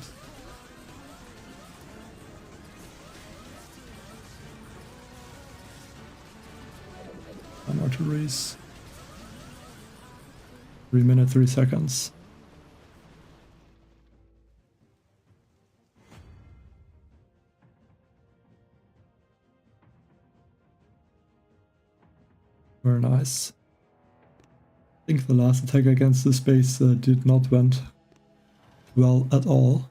One arteries. 3 minutes 3 seconds. Very nice. I think the last attack against this base did not went well at all.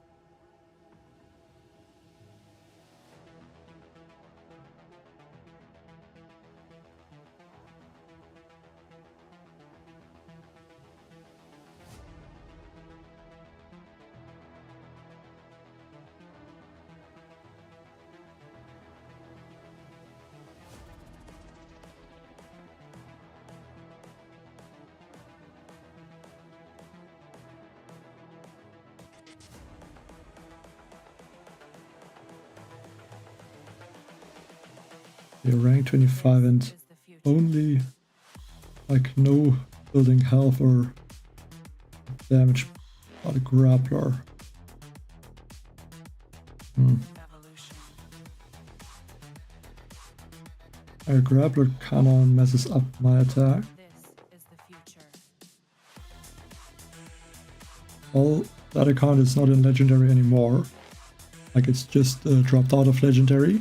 You're rank 25 and only like no building health or damage by the grappler. A grappler kinda messes up my attack. Well, that account is not in legendary anymore. Like it's just dropped out of legendary.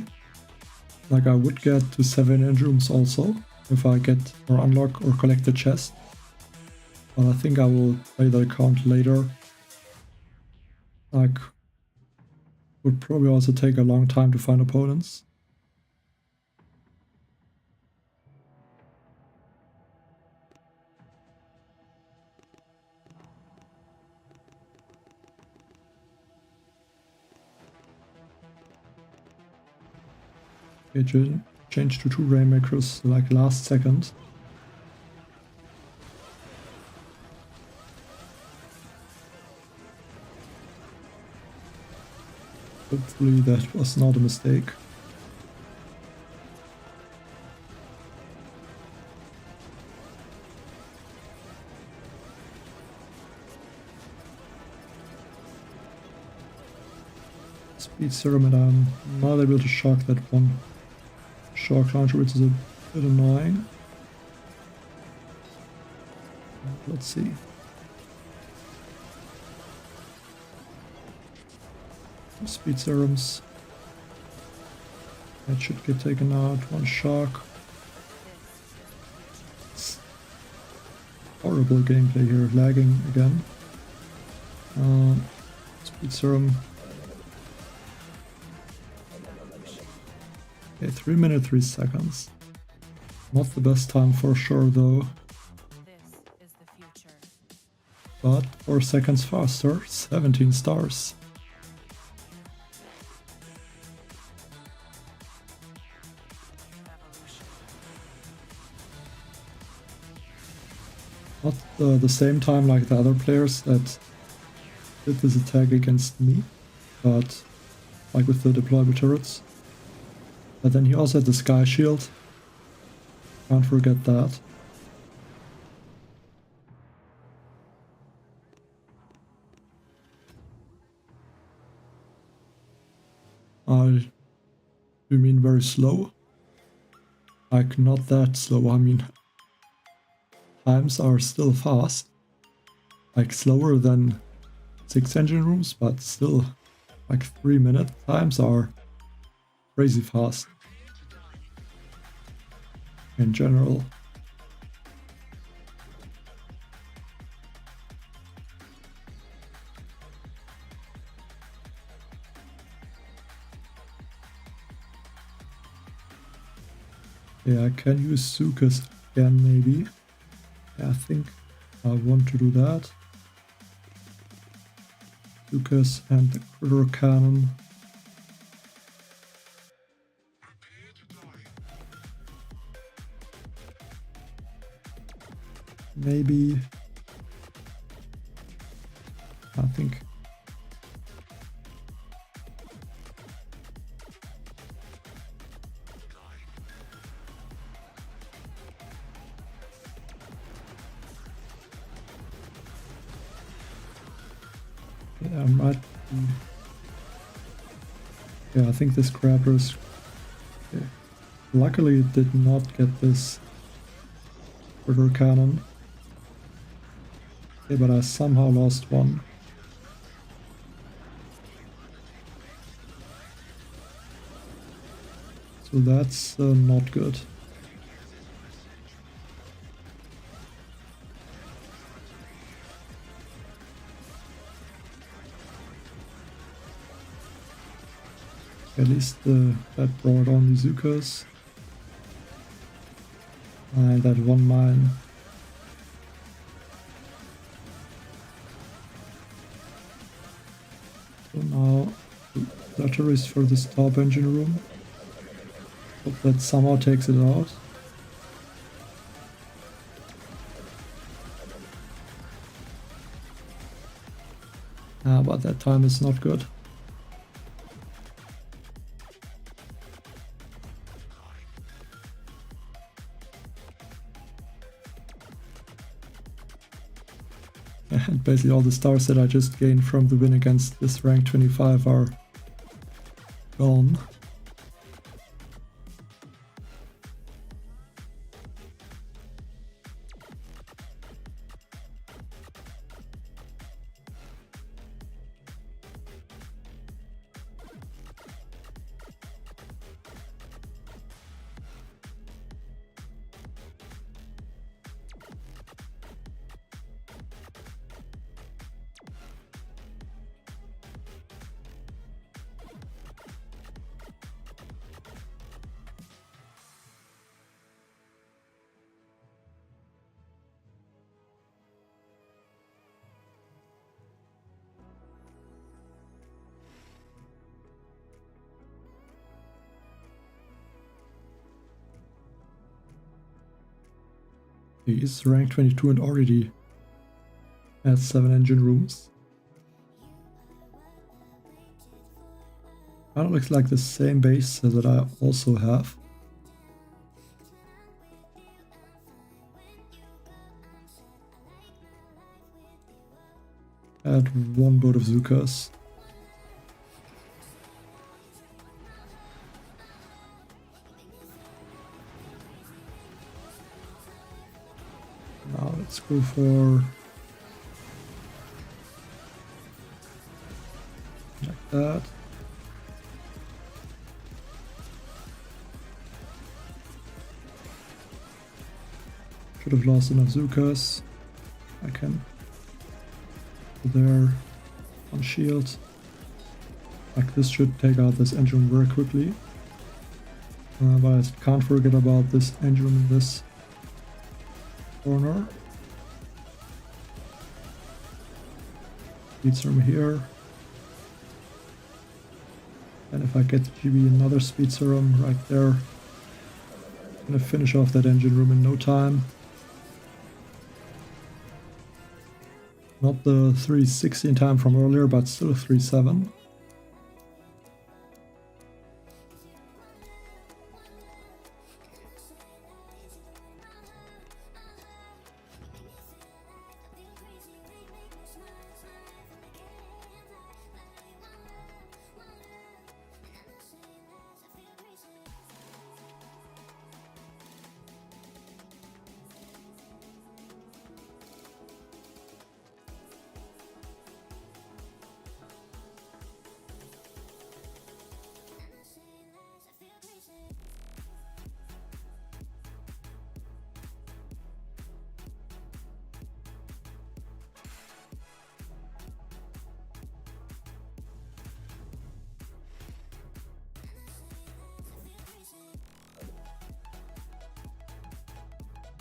Like I would get to 7 end rooms also if I get or unlock or collect the chest. But I think I will play the account later. Like would probably also take a long time to find opponents. Okay, change to 2 Rainmakers like last second. Hopefully that was not a mistake. Speed serum and I'm not able to shock that one shark launcher, which is a bit annoying. Let's see. Speed serums. That should get taken out. One shark. It's horrible gameplay here. Lagging again. Speed serum. Okay, 3 minutes 3 seconds. Not the best time for sure though. But 4 seconds faster. 17 stars. Not the same time like the other players that did this attack against me, but like with the deployable turrets. But then he also had the sky shield. Can't forget that. You mean very slow? Like, not that slow, I mean, times are still fast. Like, slower than 6 engine rooms, but still, like 3-minute times are crazy fast. In general. Yeah, I can use Zookas again, maybe. Yeah, I think I want to do that. Zookas and the critter cannon. Maybe. I think. Yeah, I might be. Yeah, I think this grabber is. Okay. Luckily, it did not get this critter cannon. Okay, but I somehow lost one. So that's not good. At least that brought on the Zookas. And that one mine. So now, batteries for this top engine room. Hope that somehow takes it out. But that time is not good. And basically all the stars that I just gained from the win against this rank 25 are gone. He is rank 22 and already has 7 engine rooms. Kind of looks like the same base that I also have. Add 1 boat of Zookas. Now let's go for like that. Should have lost enough Zookas. I can go there on shield. Like this should take out this engine very quickly. But I can't forget about this engine in this corner. Speed serum here. And if I get GB another speed serum right there, I'm gonna finish off that engine room in no time. Not the 3:16 time from earlier, but still 3:7.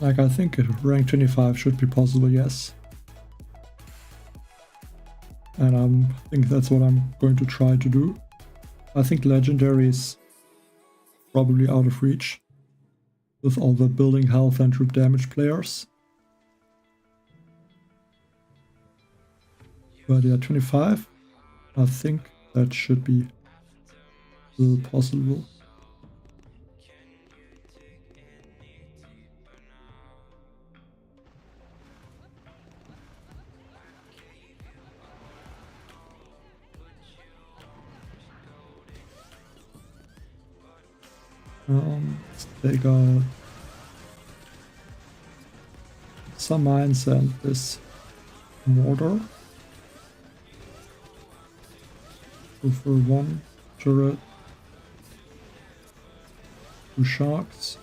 Like, I think rank 25 should be possible, yes. And I think that's what I'm going to try to do. I think legendary is probably out of reach with all the building health and troop damage players. But yeah, 25, I think that should be still possible. Let's take out some mines and this mortar. Go for one turret, 2 sharks.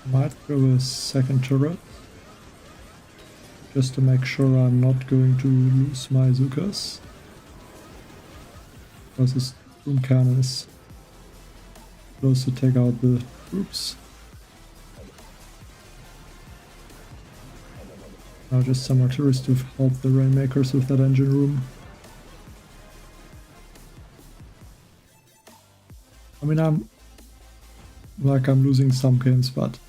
Might go a second turret, just to make sure I'm not going to lose my Zookas. Because this boom cannon is close to take out the troops. Now just some artillery to help the Rainmakers with that engine room. I mean, I'm losing some games, but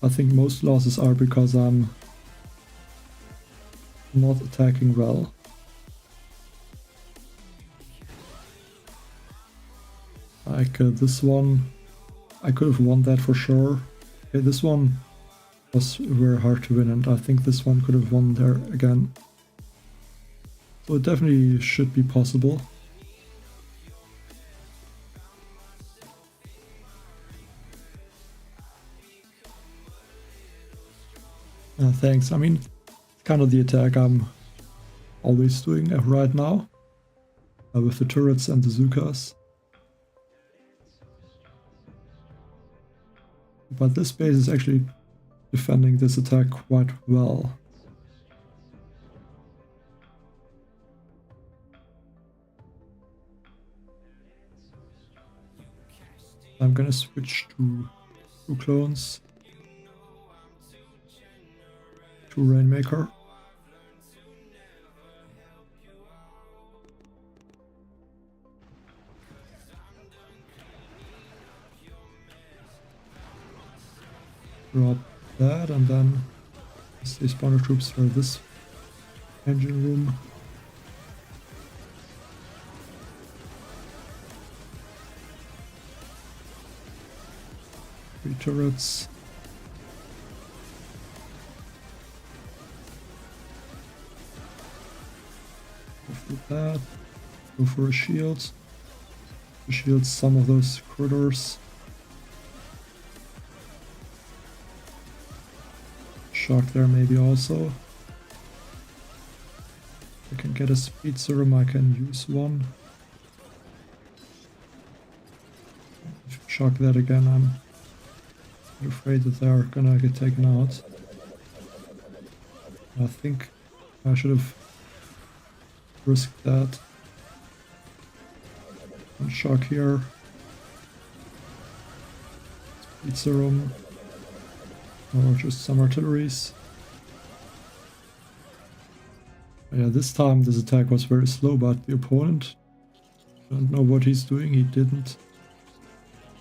I think most losses are because I'm not attacking well. Like this one, I could have won that for sure. Okay, this one was very hard to win, and I think this one could have won there again. So it definitely should be possible. Thanks. I mean, kind of the attack I'm always doing right now with the turrets and the Zookas. But this base is actually defending this attack quite well. I'm gonna switch to 2 clones, 2 Rainmaker. Drop that, and then the spawner troops for this engine room. Three turrets. Go for that. Go for a shield. To shield some of those critters. Shock there maybe also. I can get a speed serum, I can use one. If I shock that again, I'm afraid that they're gonna get taken out. I think I should have risked that. One shock here. Speed serum. Or just some artilleries. Yeah, this time this attack was very slow, but the opponent don't know what he's doing. He didn't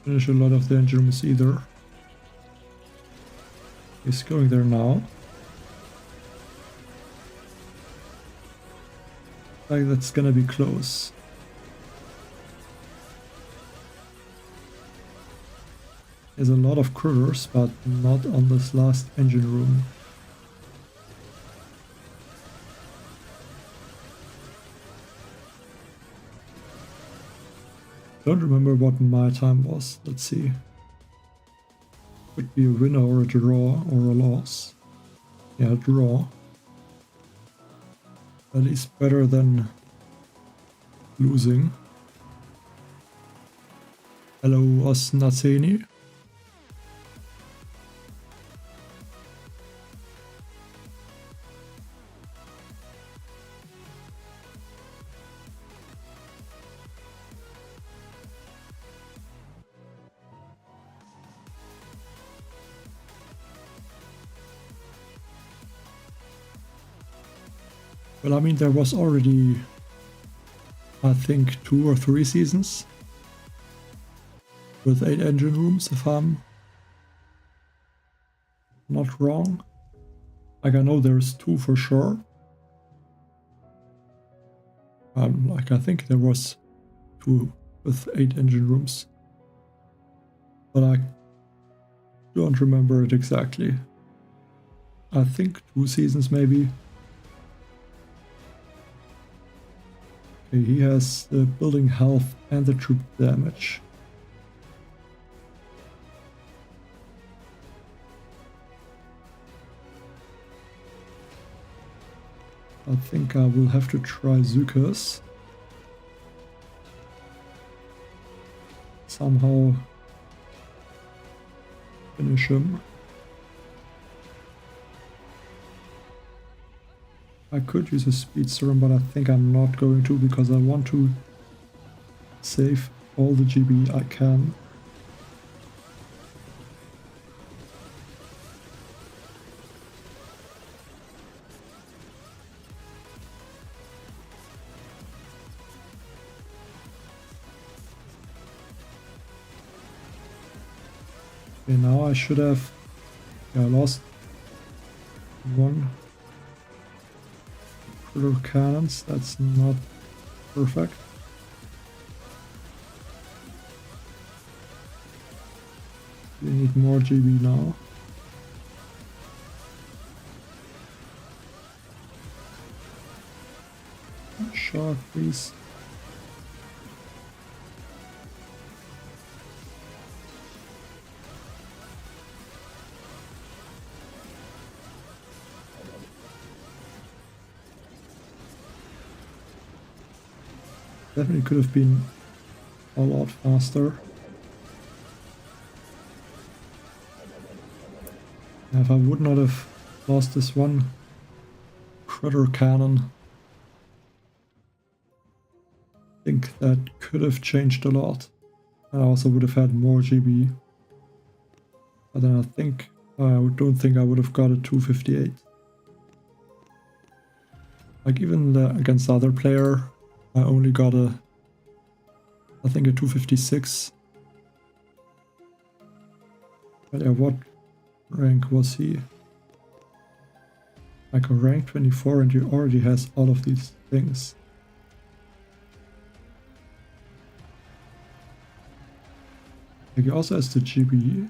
finish a lot of the engine rooms either. He's going there now. Like that's gonna be close. There's a lot of critters, but not on this last engine room. Don't remember what my time was. Let's see. Could be a winner or a draw or a loss. Yeah, draw. At least better than losing. Hello, Osnaceni. Well, I mean, there was already, I think, 2 or 3 seasons with 8 engine rooms, if I'm not wrong. Like, I know there's 2 for sure. Like, I think there was 2 with 8 engine rooms. But I don't remember it exactly. I think 2 seasons maybe. Okay, he has the building health and the troop damage. I think I will have to try Zookas. Somehow finish him. I could use a speed serum, but I think I'm not going to because I want to save all the GB I can. Okay, now I should have lost 1 critter cannons. That's not perfect. We need more GB now. Shark, please. Definitely could have been a lot faster. If I would not have lost this 1 critter cannon, I think that could have changed a lot. I also would have had more GB. But then I don't think I would have got a 258. Like even against the other player, I only got I think a 256. But yeah, what rank was he? Like a rank 24 and he already has all of these things. Like he also has the GB.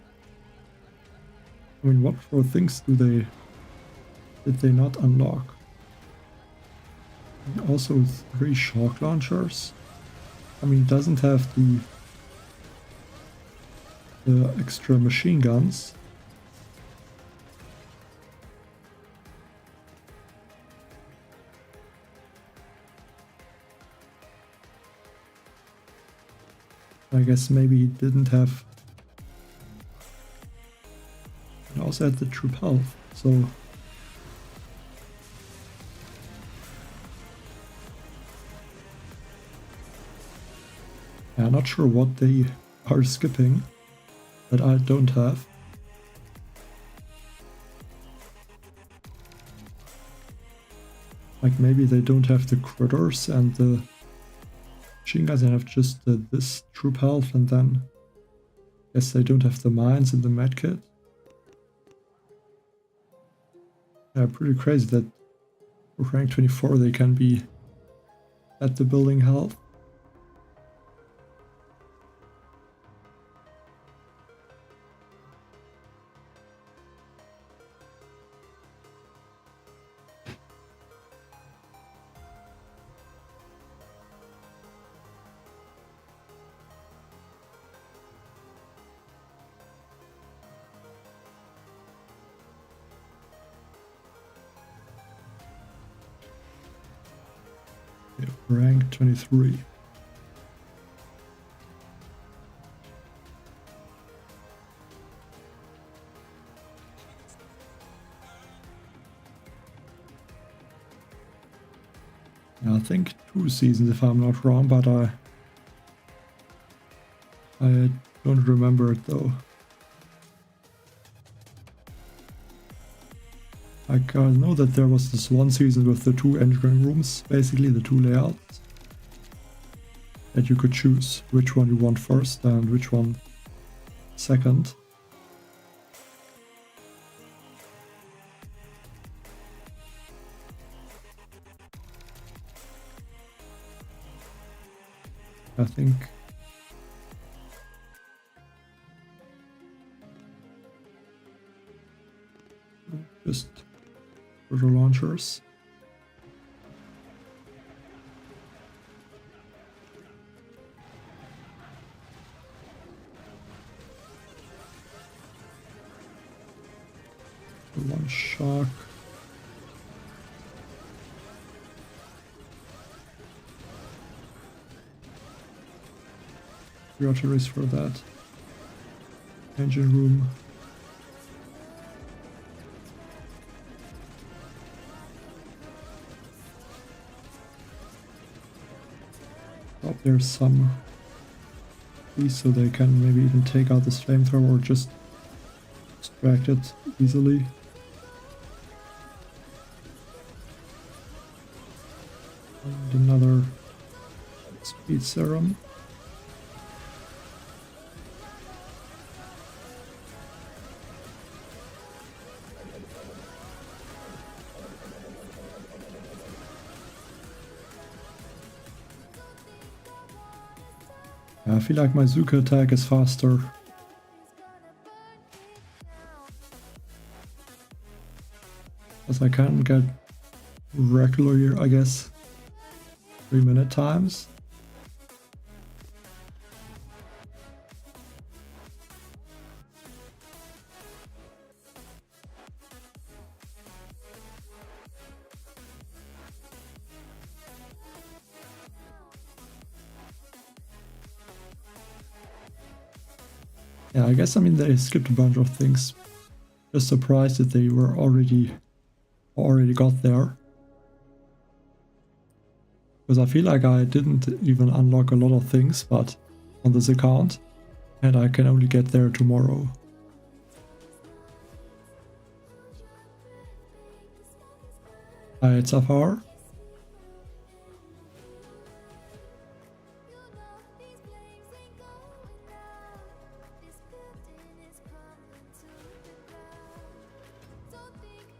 I mean, what 4 things did they not unlock? And also 3 shock launchers. I mean, doesn't have the extra machine guns. I guess maybe he didn't have. And also had the troop health, so. Yeah, not sure what they are skipping that I don't have. Like maybe they don't have the critters and the machine guns and have just this troop health, and then I guess they don't have the mines and the medkit. Yeah, pretty crazy that for rank 24 they can be at the building health. Rank 23. I think 2 seasons if I'm not wrong, but I don't remember it though. I know that there was this one season with the 2 engine rooms, basically the 2 layouts, that you could choose which one you want first and which one second. I think just rotor launchers. One shark. Arteries for that. Engine room. Oh, there's some these, so they can maybe even take out this flamethrower or just extract it easily. And another speed serum. I feel like my Zooka attack is faster. As I can get regular, I guess, 3-minute times. Yeah, I guess, I mean, they skipped a bunch of things. Just surprised that they were already got there. Because I feel like I didn't even unlock a lot of things, but on this account, and I can only get there tomorrow. Alright, so far.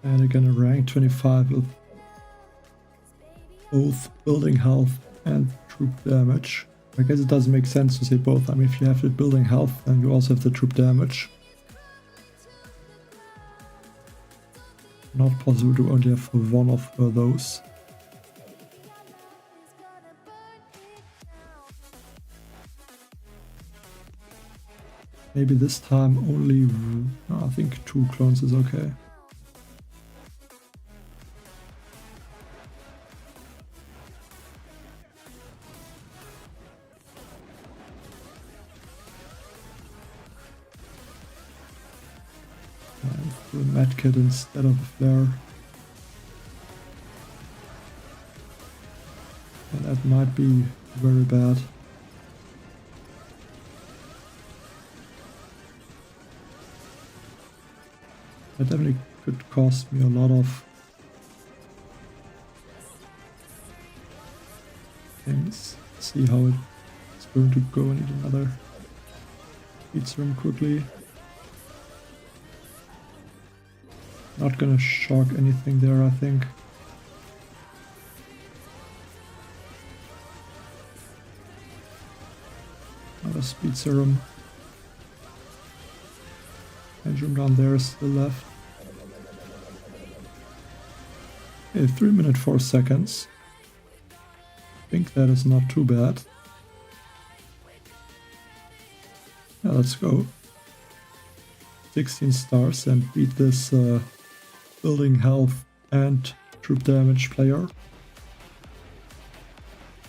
And again, a rank 25 with both building health and troop damage. I guess it doesn't make sense to say both. I mean, if you have the building health, then you also have the troop damage. Not possible to only have one of those. Maybe this time only, I think 2 clones is okay. A medkit instead of a flare. And that might be very bad. That definitely could cost me a lot of things. See how it's going to go. I need another speed serum quickly. Not gonna shock anything there, I think. Another speed serum. Engine down there is still left. Okay, 3 minutes 4 seconds. I think that is not too bad. Yeah, let's go. 16 stars and beat this building health and troop damage player.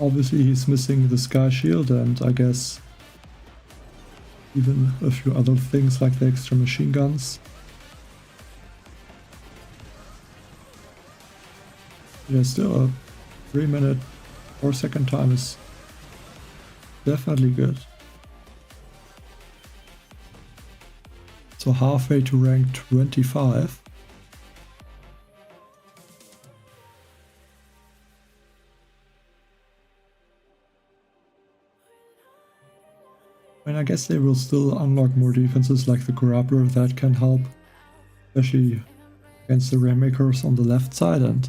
Obviously he's missing the sky shield and I guess even a few other things like the extra machine guns. Yeah, still a 3 minute 4 second time is definitely good. So halfway to rank 25. And I guess they will still unlock more defenses like the Grappler, that can help. Especially against the Rainmakers on the left side, and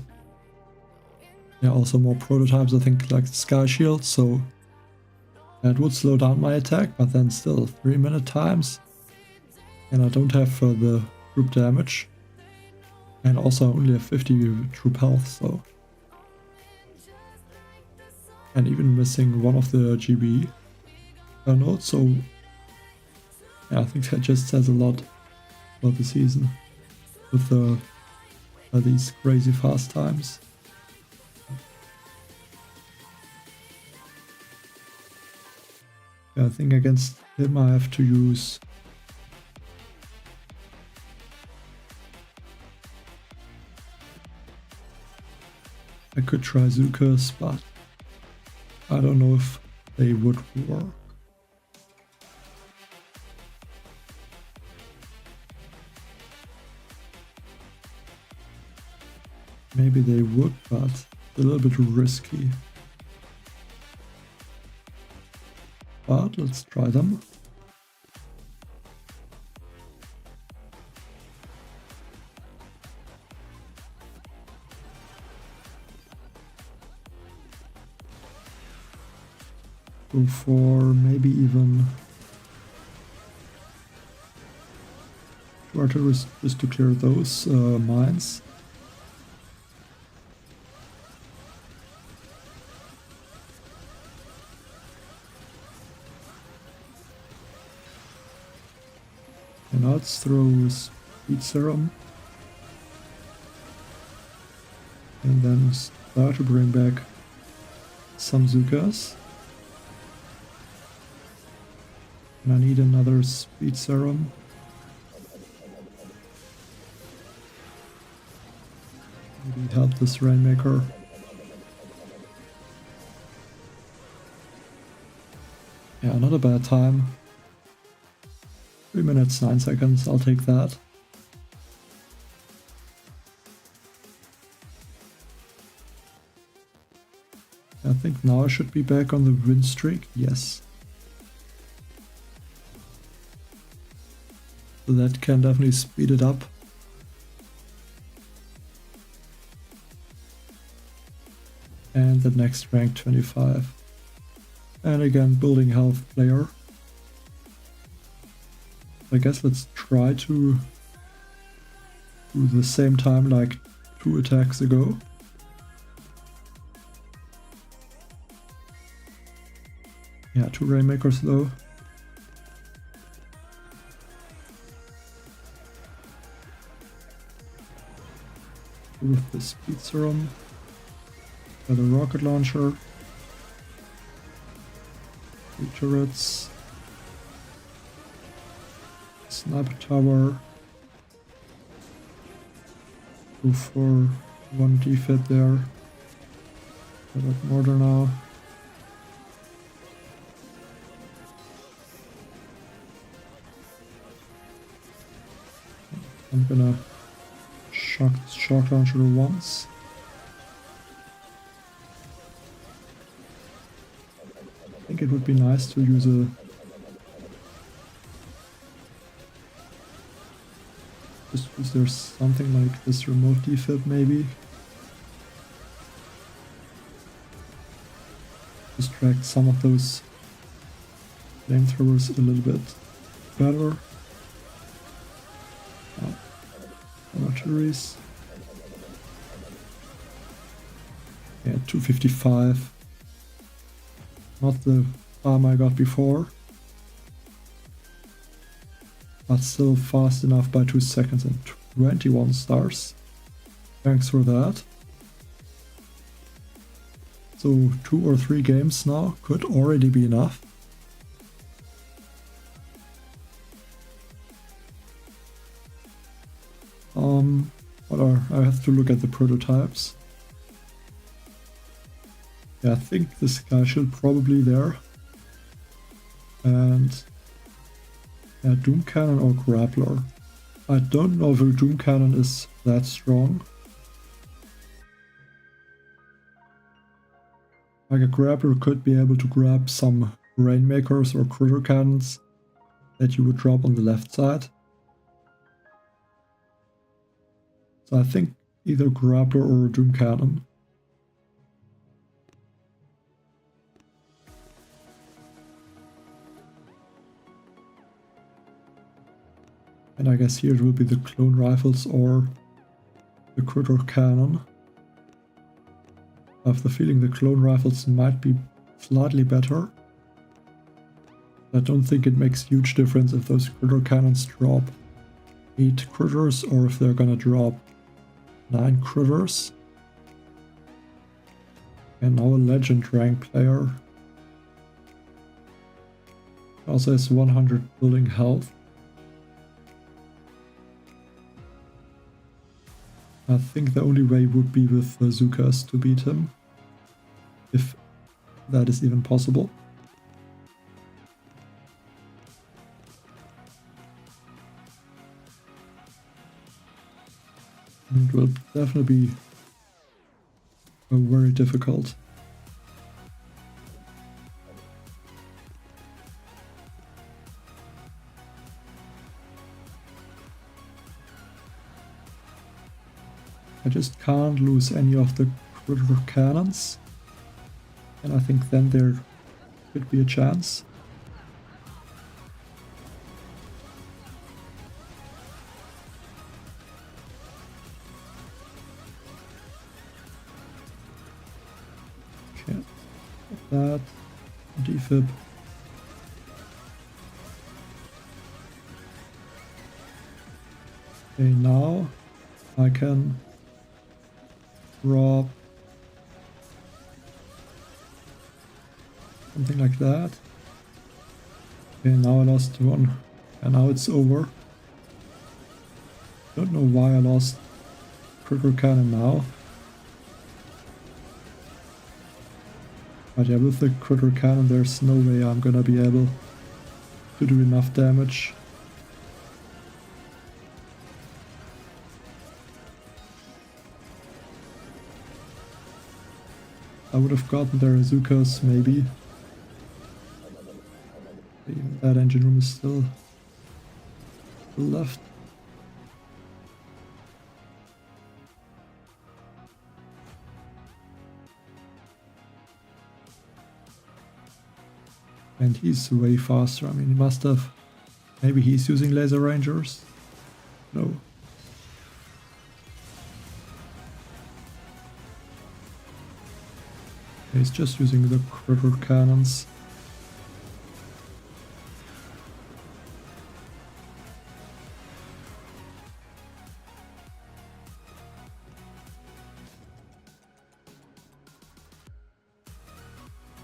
yeah, also more prototypes, I think, like the Sky Shield, so that would slow down my attack, but then still 3-minute times. And I don't have the troop damage. And also I only have 50 troop health, so... And even missing one of the GB nodes, so... Yeah, I think that just says a lot about the season. With these crazy fast times. Yeah, I think against him I have to use... I could try Zookas, but I don't know if they would work. Maybe they would, but it's a little bit risky. But let's try them. Go for maybe even artillery just to clear those mines. And now let's throw Speed Serum. And then start to bring back some Zookas. And I need another Speed Serum. Maybe help this Rainmaker. Yeah, not a bad time. 3 minutes 9 seconds, I'll take that. I think now I should be back on the win streak, yes. So that can definitely speed it up. And the next rank 25. And again, building health player. I guess let's try to do the same time like 2 attacks ago. Yeah, 2 Rainmakers though. With the Speed Serum. The rocket launcher. 3 turrets. Sniper tower. Go for 1 defib there. A bit mortar now. I'm gonna shock launcher once. I think it would be nice to use a is there something like this remote defib maybe? Distract some of those flamethrowers a little bit better. Artilleries. Yeah, 255. Not the farm I got before. But still fast enough by 2 seconds and 21 stars. Thanks for that. So 2 or 3 games now could already be enough. I have to look at the prototypes. Yeah, I think this guy should probably there. And yeah, Doom Cannon or Grappler. I don't know if a Doom Cannon is that strong. Like a Grappler could be able to grab some Rainmakers or critter cannons that you would drop on the left side. So I think either Grappler or a Doom Cannon. And I guess here it will be the Clone Rifles or the Critter Cannon. I have the feeling the Clone Rifles might be slightly better. I don't think it makes huge difference if those Critter Cannons drop 8 critters or if they're gonna drop 9 critters. And now a legend rank player also has 100 building health. I think the only way would be with the Zookas to beat him, if that is even possible. It will definitely be very difficult. I just can't lose any of the critter cannons, and I think then there could be a chance. Okay, that defib. Okay, now I can drop something like that. Okay, now I lost one, and now it's over. Don't know why I lost critter cannon now. But yeah, with the critter cannon there's no way I'm gonna be able to do enough damage. I would have gotten their Zookas, maybe. Even that engine room is still left. And he's way faster. I mean, he must have... Maybe he's using laser rangers? No. He's just using the critter cannons.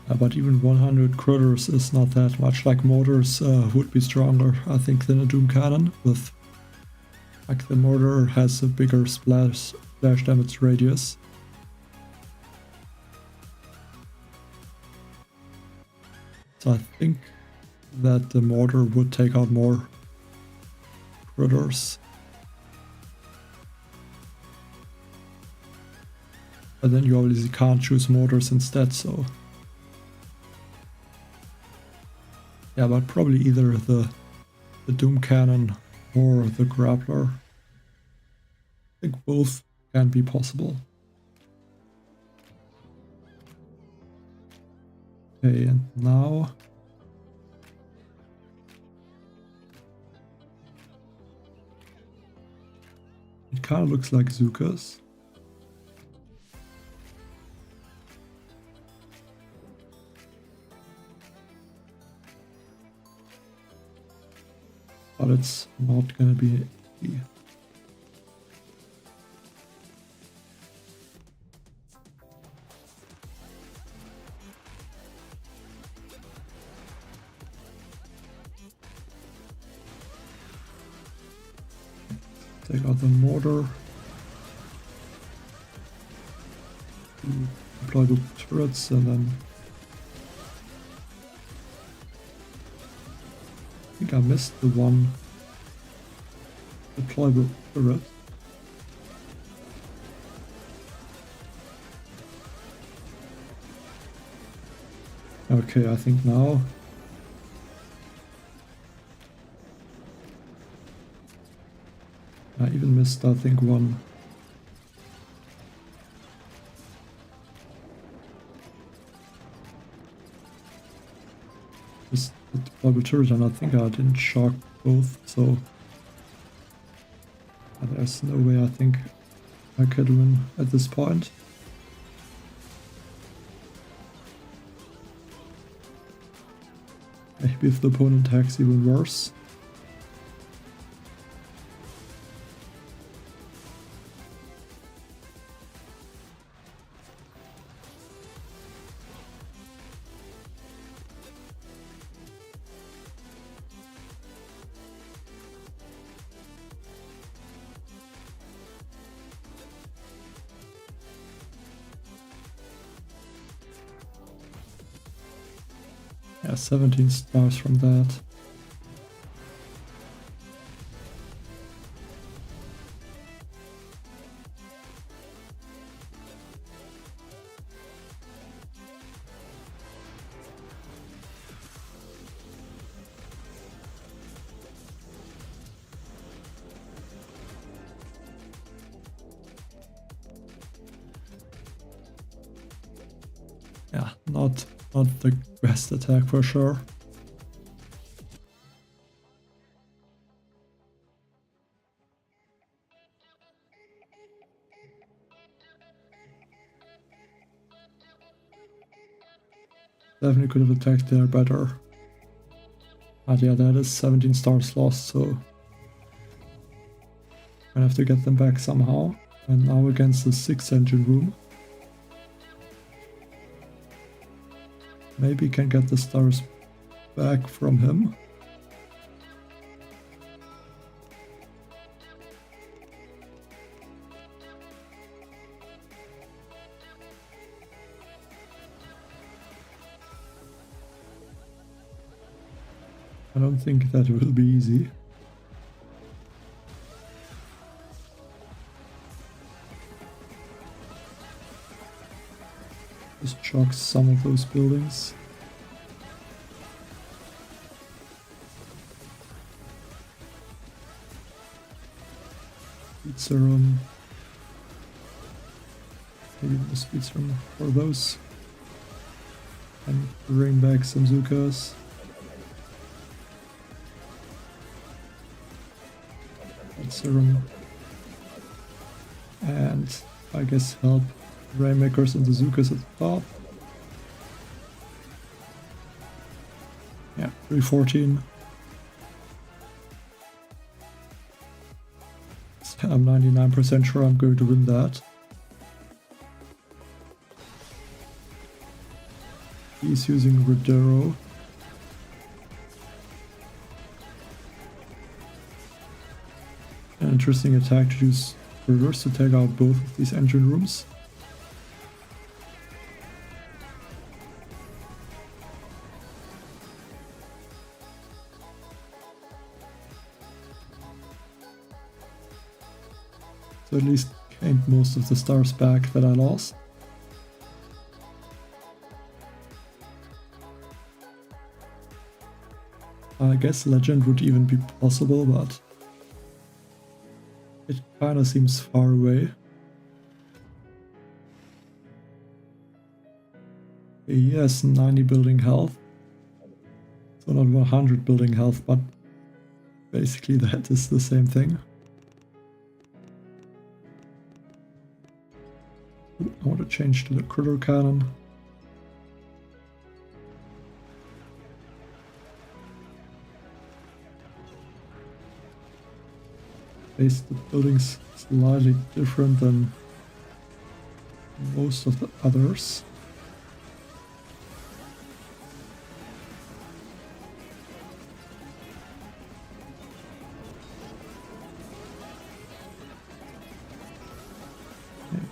But even 100 critters is not that much. Like mortars would be stronger, I think, than a Doom Cannon. With like the mortar has a bigger splash damage radius. So I think that the mortar would take out more critters. But then you obviously can't choose mortars instead, so... Yeah, but probably either the Doom Cannon or the Grappler. I think both can be possible. Okay, and now... It kind of looks like Zookas. But it's not gonna be easy. Take out the mortar. Deploy the turrets and then... I think I missed the one deployable turret. Okay, I think now missed, I think, one. Just the double turret, and I think I didn't shock both, so there's no way I think I could win at this point. Maybe if the opponent attacks even worse. Yeah, 17 stars from that. Yeah, not the best attack for sure. Definitely could have attacked there better. But yeah, that is 17 stars lost, so I have to get them back somehow. And now against the 6 engine room. Maybe can get the stars back from him. I don't think that will be easy. Just chocks some of those buildings. Speed serum. Maybe the speed serum for those. And bring back some Zookas. Serum. And I guess help Rainmakers and the Zookas at the top. Yeah, 314. I'm 99% sure I'm going to win that. He's using Rodero. An interesting attack to use reverse to take out both of these engine rooms. So at least gained most of the stars back that I lost. I guess Legend would even be possible, but it kinda seems far away. He has 90 building health. So not 100 building health, but basically that is the same thing. I want to change to the critter cannon. The building's slightly different than most of the others.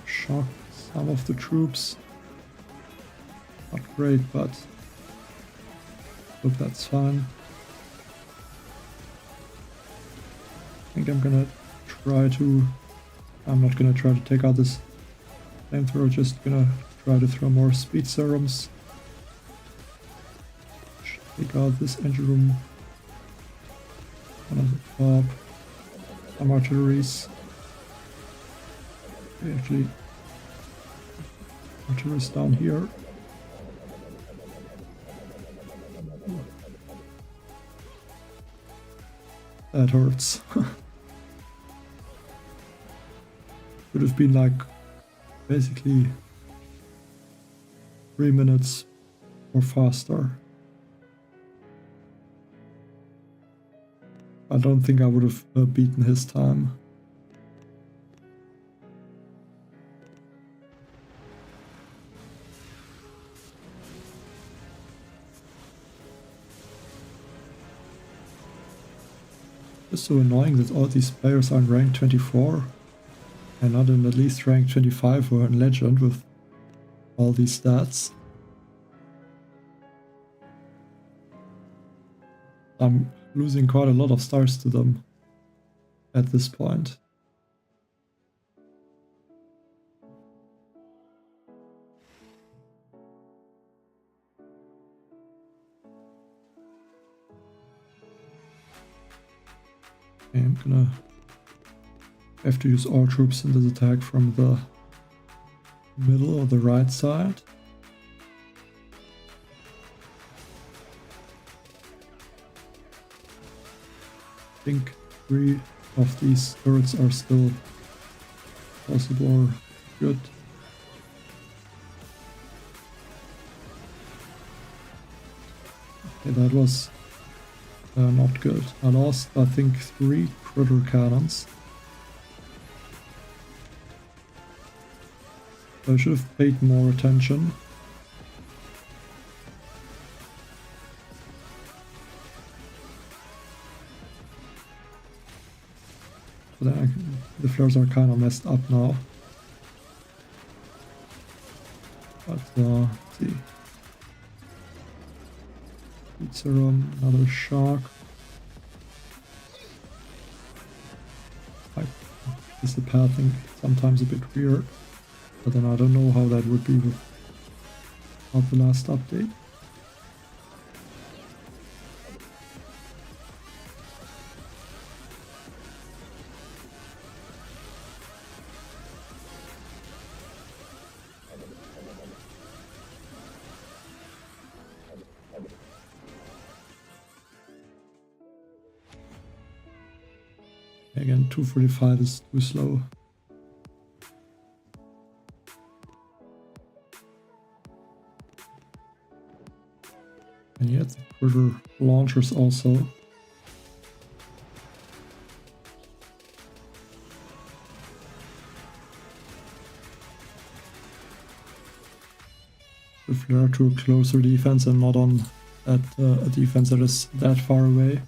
Shock some of the troops. Not great, but hope that's fine. I think I'm gonna try to... I'm not gonna try to take out this flamethrower, just gonna try to throw more speed serums. Take out this engine room. One at the top. Some artilleries. Actually, archer is down here. That hurts. Would have been like basically 3 minutes or faster. I don't think I would have beaten his time. It's so annoying that all these players are in rank 24 and not in at least rank 25 or in Legend with all these stats. I'm losing quite a lot of stars to them at this point. Okay, I'm gonna have to use all troops in this attack from the middle or the right side. I think 3 of these turrets are still possible or good. Okay, that was not good. I lost, I think, 3 critter cannons. I should have paid more attention. But the flares are kind of messed up now. But let's see. Serum, another shock. Is the pathing sometimes a bit weird, but then I don't know how that would be without the last update. Again, 245 is too slow. And yet, the critter launchers also. The flare to a closer defense and not on that a defense that is that far away.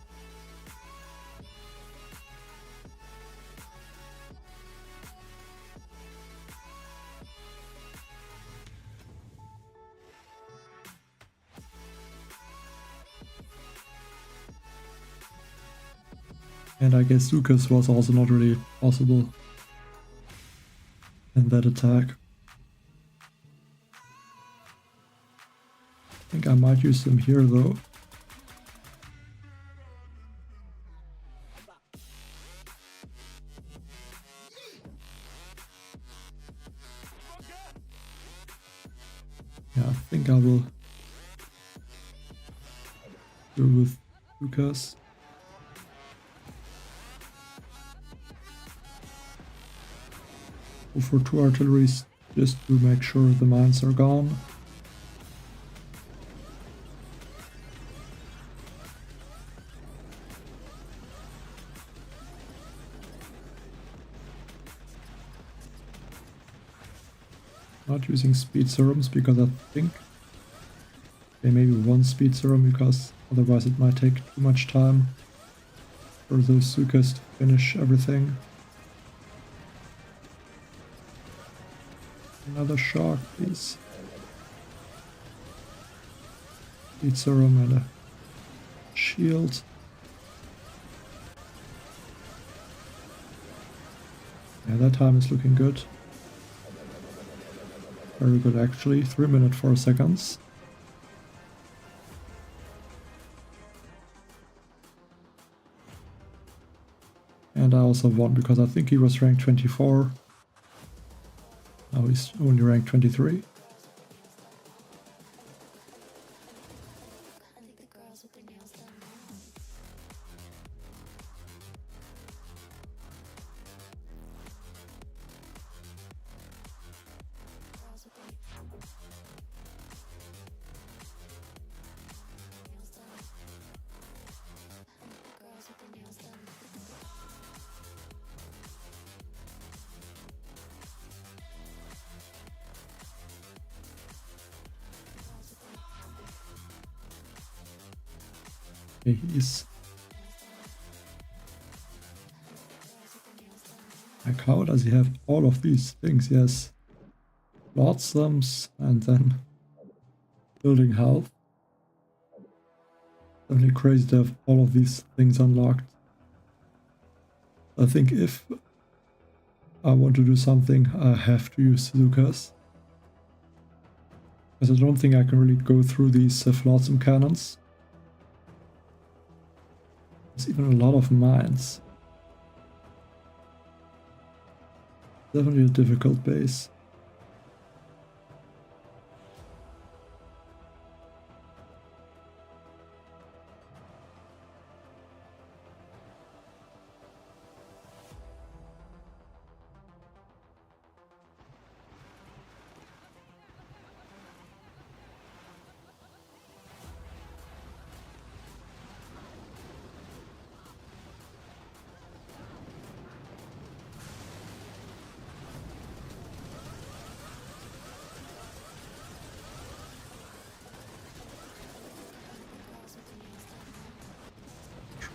And I guess Zooka's was also not really possible in that attack. I think I might use them here though. Yeah, I think I will go with Zooka's. Go for 2 artilleries just to make sure the mines are gone. Not using speed serums because I think they maybe 1 speed serum because otherwise it might take too much time for those Zookas to finish everything. Another shock, please. Speed serum and a shield. Yeah, that time is looking good. Very good actually, 3 minutes 4 seconds. And I also won because I think he was ranked 24. Now he's only ranked 23. Okay, he's like, how does he have all of these things? He has blossoms and then building health. Definitely crazy to have all of these things unlocked. I think if I want to do something, I have to use Zookas. Because I don't think I can really go through these Flotsam cannons. There's even a lot of mines. Definitely a difficult base.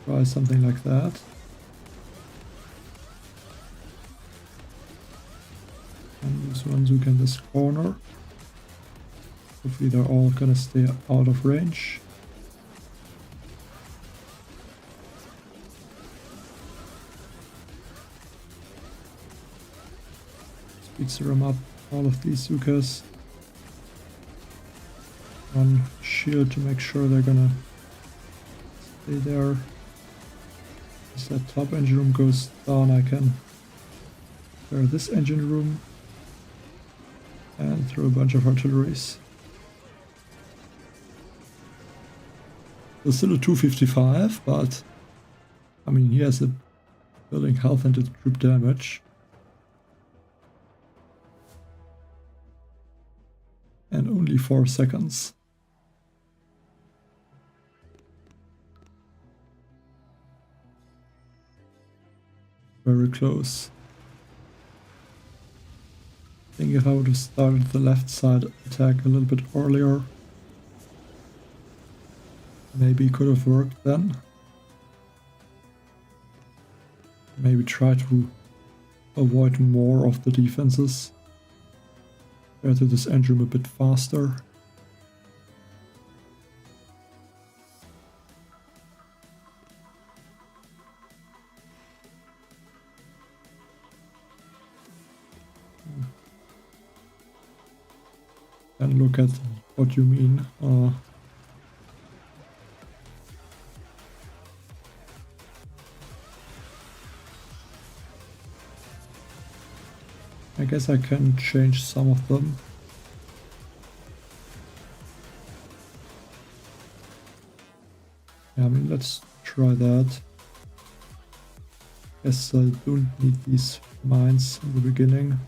Try something like that. And use one Zooka in this corner. Hopefully they're all gonna stay out of range. Speed serum up all of these Zookas. One shield to make sure they're gonna stay there. As that top engine room goes down, I can clear this engine room and throw a bunch of artilleries. There's still a 255, but I mean, he has a building health and a troop damage. And only 4 seconds. Very close. I think if I would have started the left side attack a little bit earlier, maybe it could have worked then. Maybe try to avoid more of the defenses. Get to this engine a bit faster. And look at what you mean. I guess I can change some of them. Yeah, I mean, let's try that. Guess I don't need these mines in the beginning.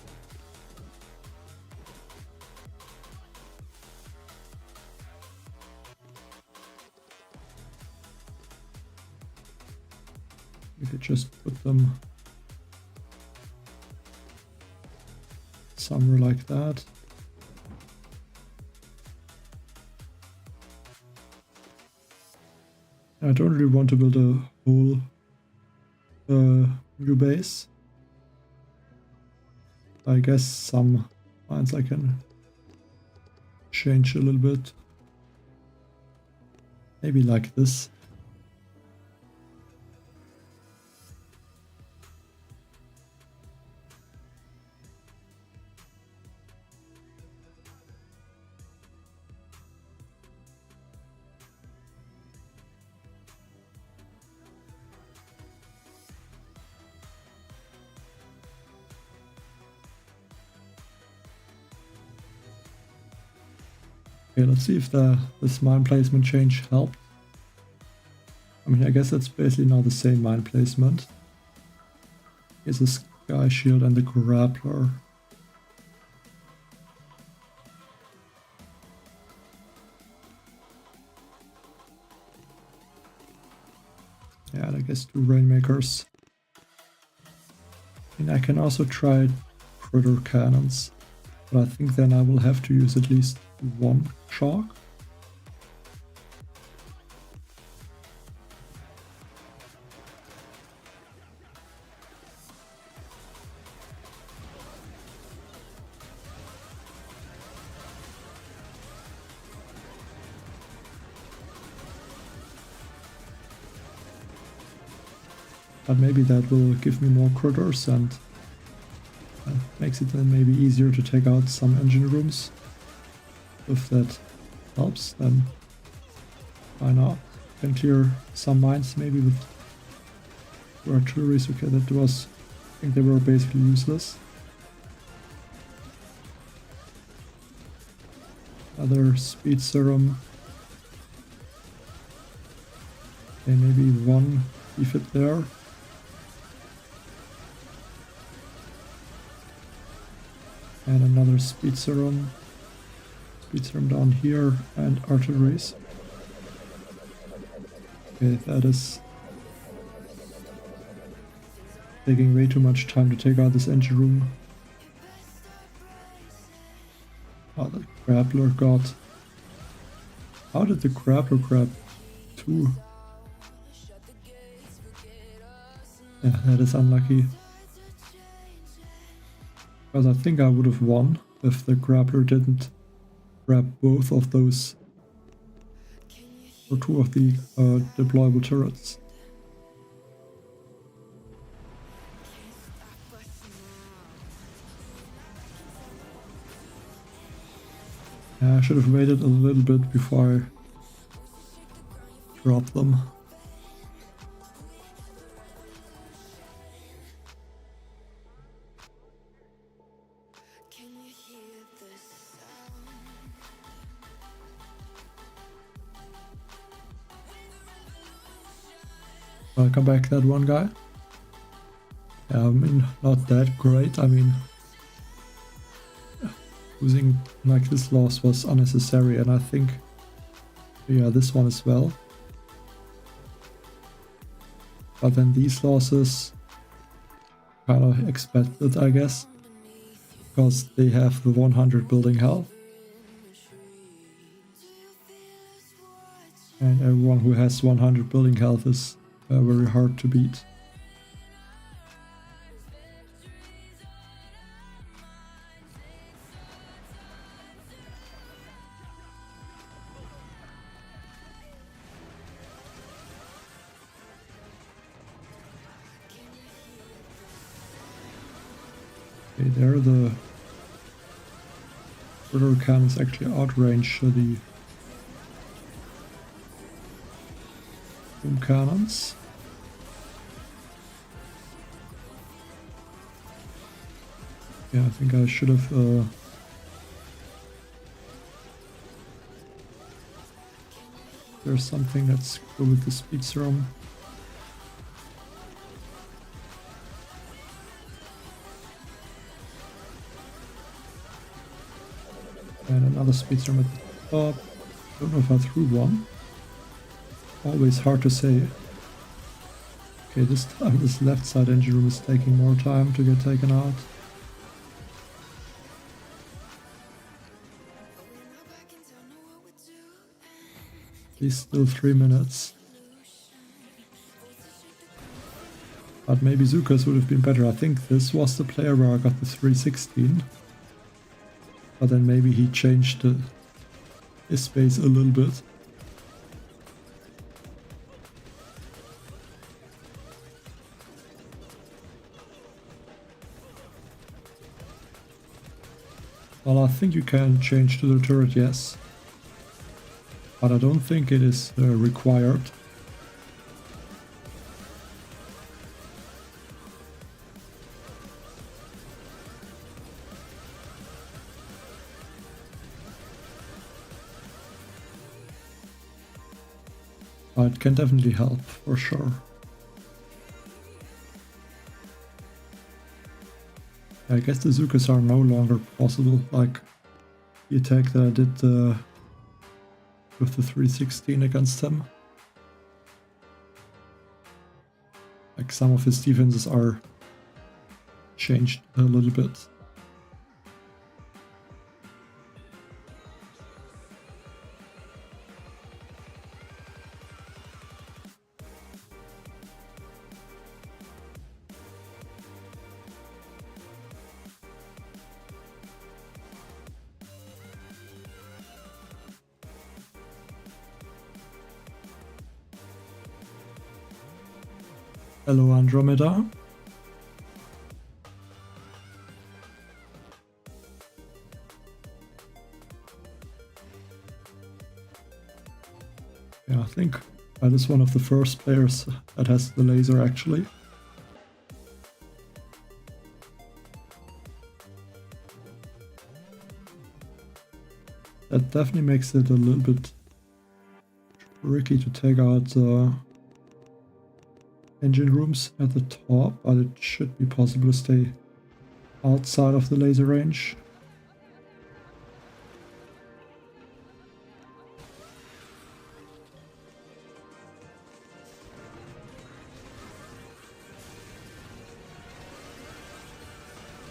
We could just put them somewhere like that. I don't really want to build a whole new base. I guess some lines I can change a little bit. Maybe like this. Okay, let's see if this mine placement change helped. I mean, I guess that's basically now the same mine placement. Here's a Sky Shield and the Grappler. Yeah, I guess 2 Rainmakers. And I can also try Critter Cannons, but I think then I will have to use at least 1 Chalk. But maybe that will give me more critters and makes it then maybe easier to take out some engine rooms. If that helps, then why not? Can clear some mines maybe with artilleries. Okay, that was, I think they were basically useless. Another speed serum. Okay, maybe 1 defib there. And another speed serum down here, and artilleries. Okay, that is taking way too much time to take out this engine room. Oh, the Grappler got... How did the Grappler grab 2? Yeah, that is unlucky. Because I think I would have won if the Grappler didn't grab both of those, or 2 of the deployable turrets. Yeah, I should have waited a little bit before I dropped them. Welcome back, that one guy. Yeah, I mean, not that great. I mean, losing like this loss was unnecessary, and I think, yeah, this one as well. But then these losses, kind of expected, I guess, because they have the 100 building health. And everyone who has 100 building health is very hard to beat. Okay, there the critter cannons actually outrange the boom cannons. Yeah, I think I should have there's something. Let's go with the speed serum. And another speed serum at the top. Don't know if I threw one. Always hard to say. Okay, this time this left side engine room is taking more time to get taken out. He's still 3 minutes. But maybe Zooka's would have been better. I think this was the player where I got the 316. But then maybe he changed his space a little bit. Well, I think you can change to the turret, yes. But I don't think it is required. But it can definitely help, for sure. I guess the Zookas are no longer possible, like the attack that I did with the 316 against him. Like some of his defenses are changed a little bit. Hello Andromeda. Yeah, I think that is one of the first players that has the laser actually. That definitely makes it a little bit tricky to take out engine rooms at the top, but it should be possible to stay outside of the laser range.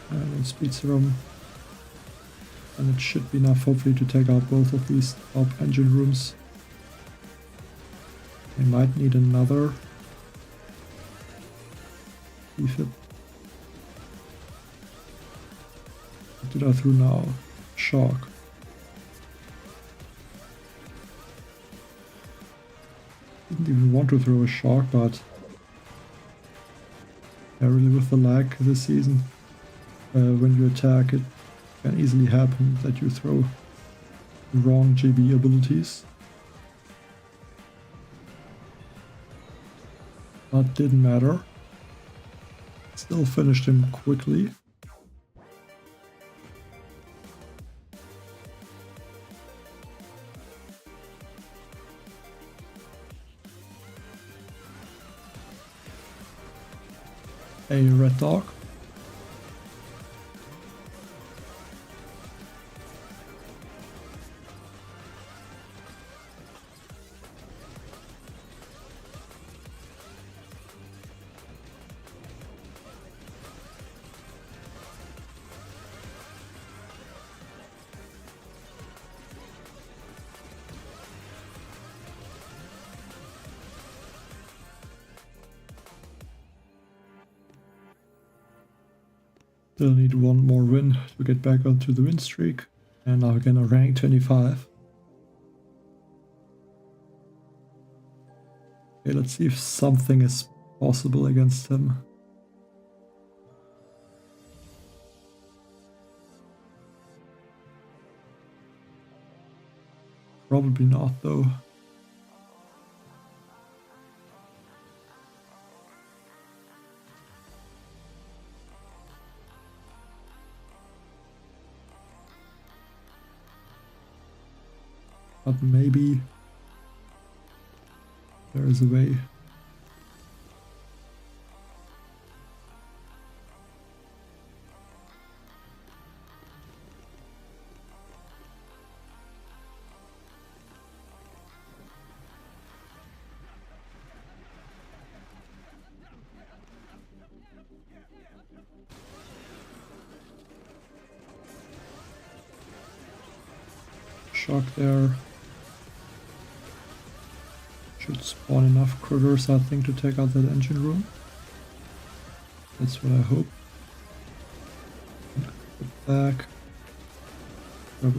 And then speed serum. And it should be enough hopefully to take out both of these top engine rooms. We might need another. What did I throw now? Shock. Didn't even want to throw a shock, but yeah, really with the lag this season, when you attack, it can easily happen that you throw the wrong GB abilities. That didn't matter. Still finished him quickly. A red dog. Still need one more win to get back onto the win streak. And now again a rank 25. Okay, let's see if something is possible against him. Probably not though. But maybe there is a way. Shock there. Should spawn enough critters, I think, to take out that engine room. That's what I hope. Put back.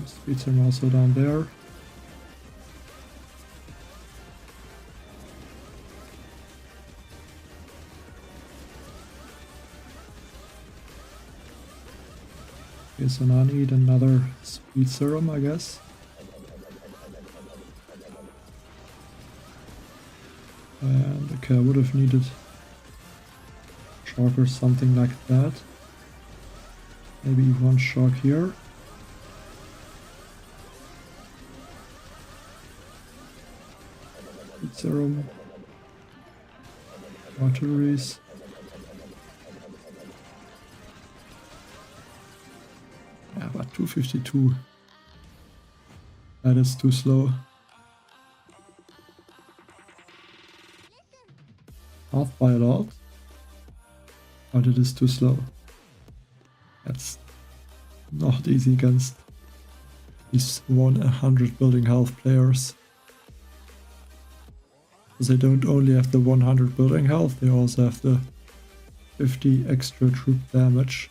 Speeds are also down there. Okay, so now I need another speed serum, I guess. And okay, I would have needed shock or something like that. Maybe one shock here. serum. Artilleries. Yeah, but 252. That is too slow. Half by a lot. But it is too slow. That's not easy against these 100 building health players. Because they don't only have the 100 building health, they also have the 50 extra troop damage.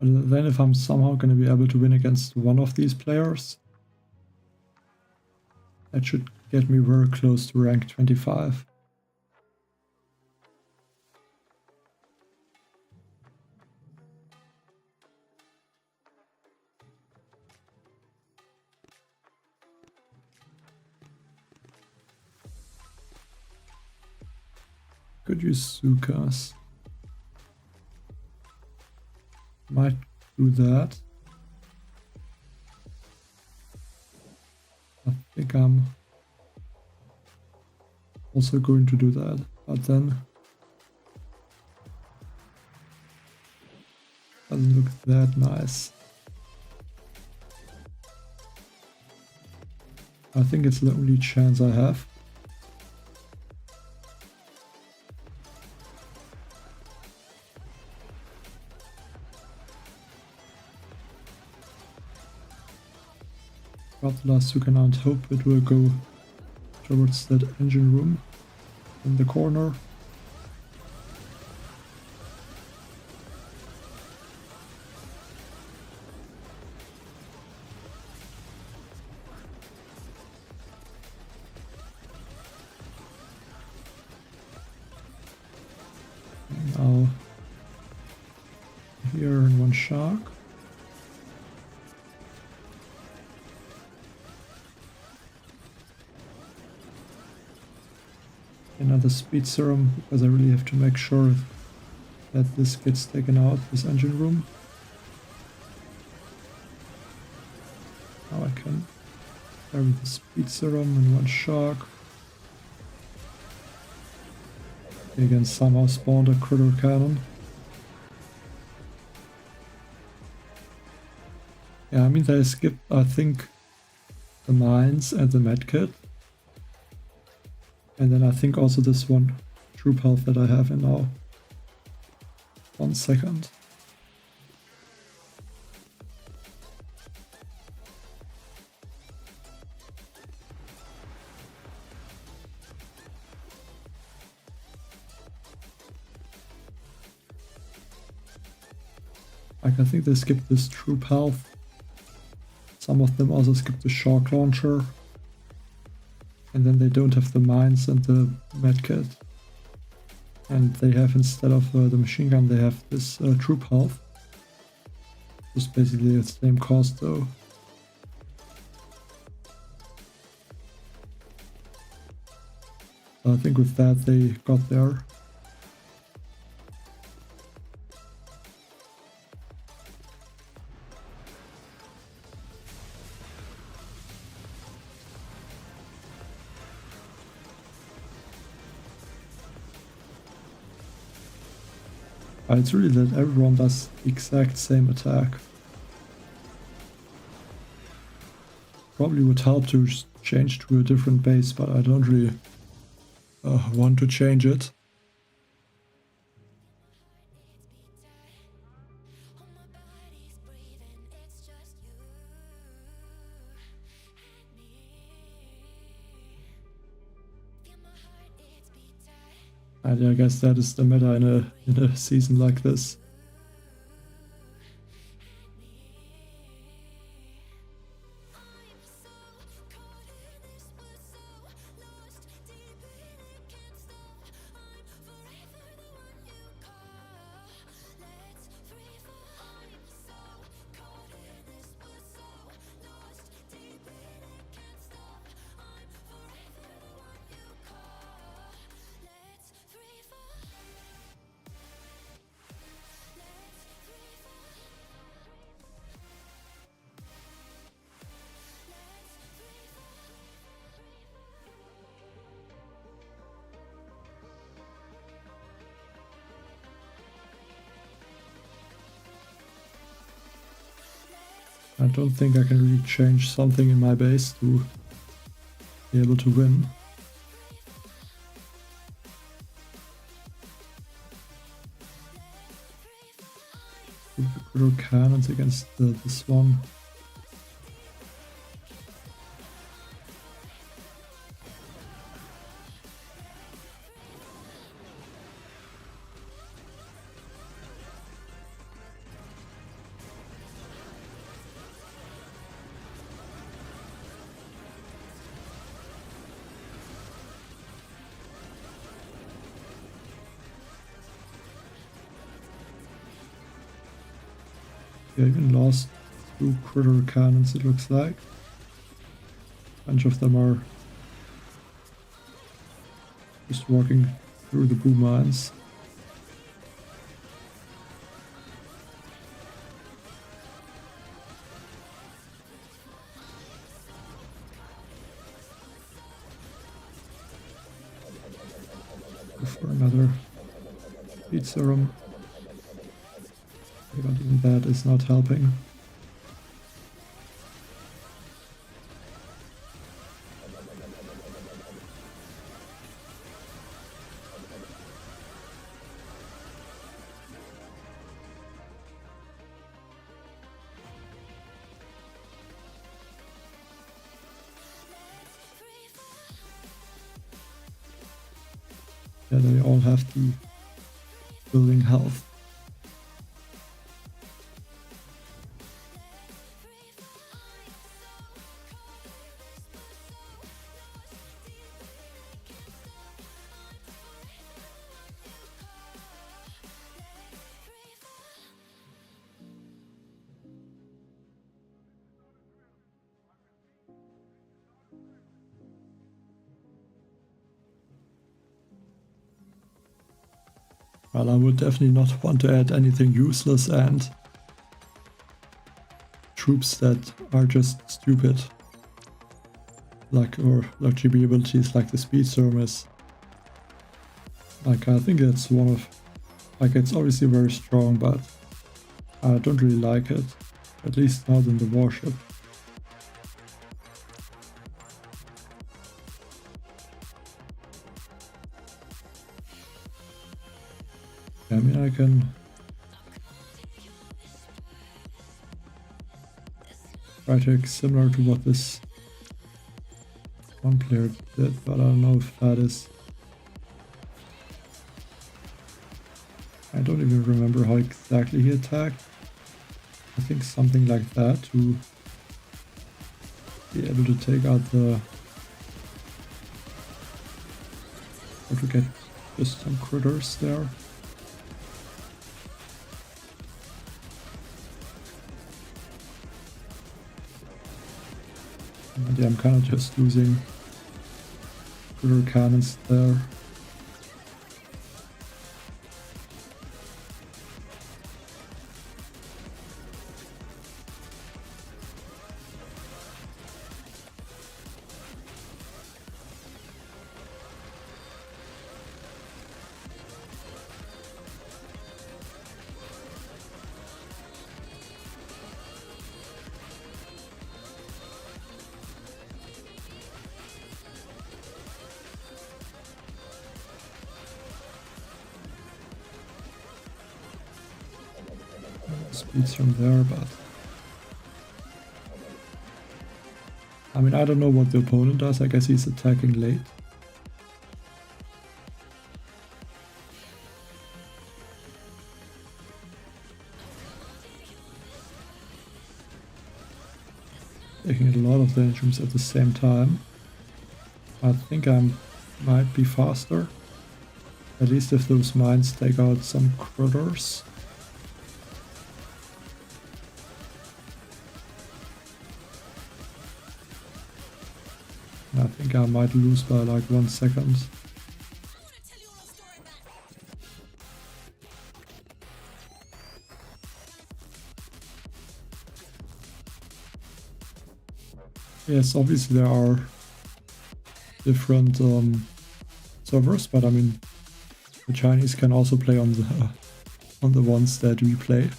But then if I'm somehow going to be able to win against one of these players, that should get me very close to rank 25. Could use Zookas. Might do that. I think I'm also going to do that, but then doesn't look that nice. I think it's the only chance I have. Got the last Zooka now and hope it will go towards that engine room in the corner. Now here in one shark. Another speed serum, because I really have to make sure that this gets taken out, this engine room. Now I can carry the speed serum in one shark. Again, somehow spawned a critter cannon. Yeah, I mean they skipped, I think, the mines and the medkit. And then I think also this one troop health that I have in now. 1 second. Like I think they skipped this troop health. Some of them also skipped the shock launcher. And then they don't have the mines and the medkit. And they have, instead of the machine gun, they have this troop health. Just basically the same cost though. So I think with that they got there. It's really that everyone does the exact same attack. Probably would help to change to a different base, but I don't really want to change it. And I guess that is the meta in a season like this. I don't think I can really change something in my base to be able to win. Critter cannons against this one. I even lost 2 critter cannons, it looks like. A bunch of them are just walking through the boom mines. Go for another speed serum. But even that is not helping. Yeah, they all have the building health. Well, I would definitely not want to add anything useless and troops that are just stupid. Like, or GB abilities like the speed serum is. Like, I think it's one of, like, it's obviously very strong, but I don't really like it. At least not in the warship. I mean, I can try to similar to what this one player did, but I don't know if that is. I don't even remember how exactly he attacked. I think something like that to be able to take out the, or to get just some critters there. And yeah, I'm kind of just losing critter cannons there. Speeds from there, but I mean, I don't know what the opponent does. I guess he's attacking late. Taking a lot of damage rooms at the same time. I think I might be faster. At least if those mines take out some critters. I think I might lose by like 1 second. Yes, obviously there are different servers, but I mean, the Chinese can also play on the ones that we play.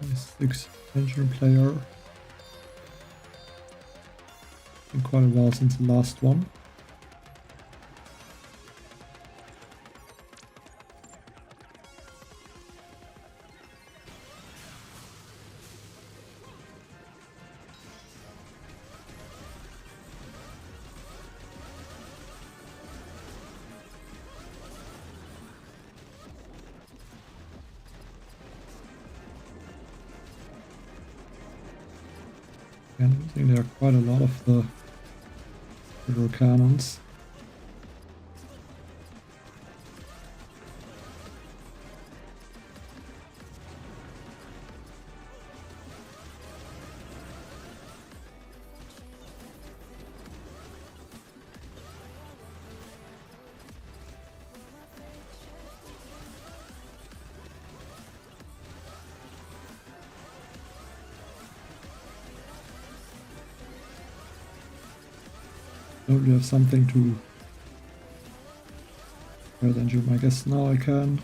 6 engine player. Been quite a while since the last one. And I think there are quite a lot of the little cannons. Don't you have something to fire the engine? I guess now I can.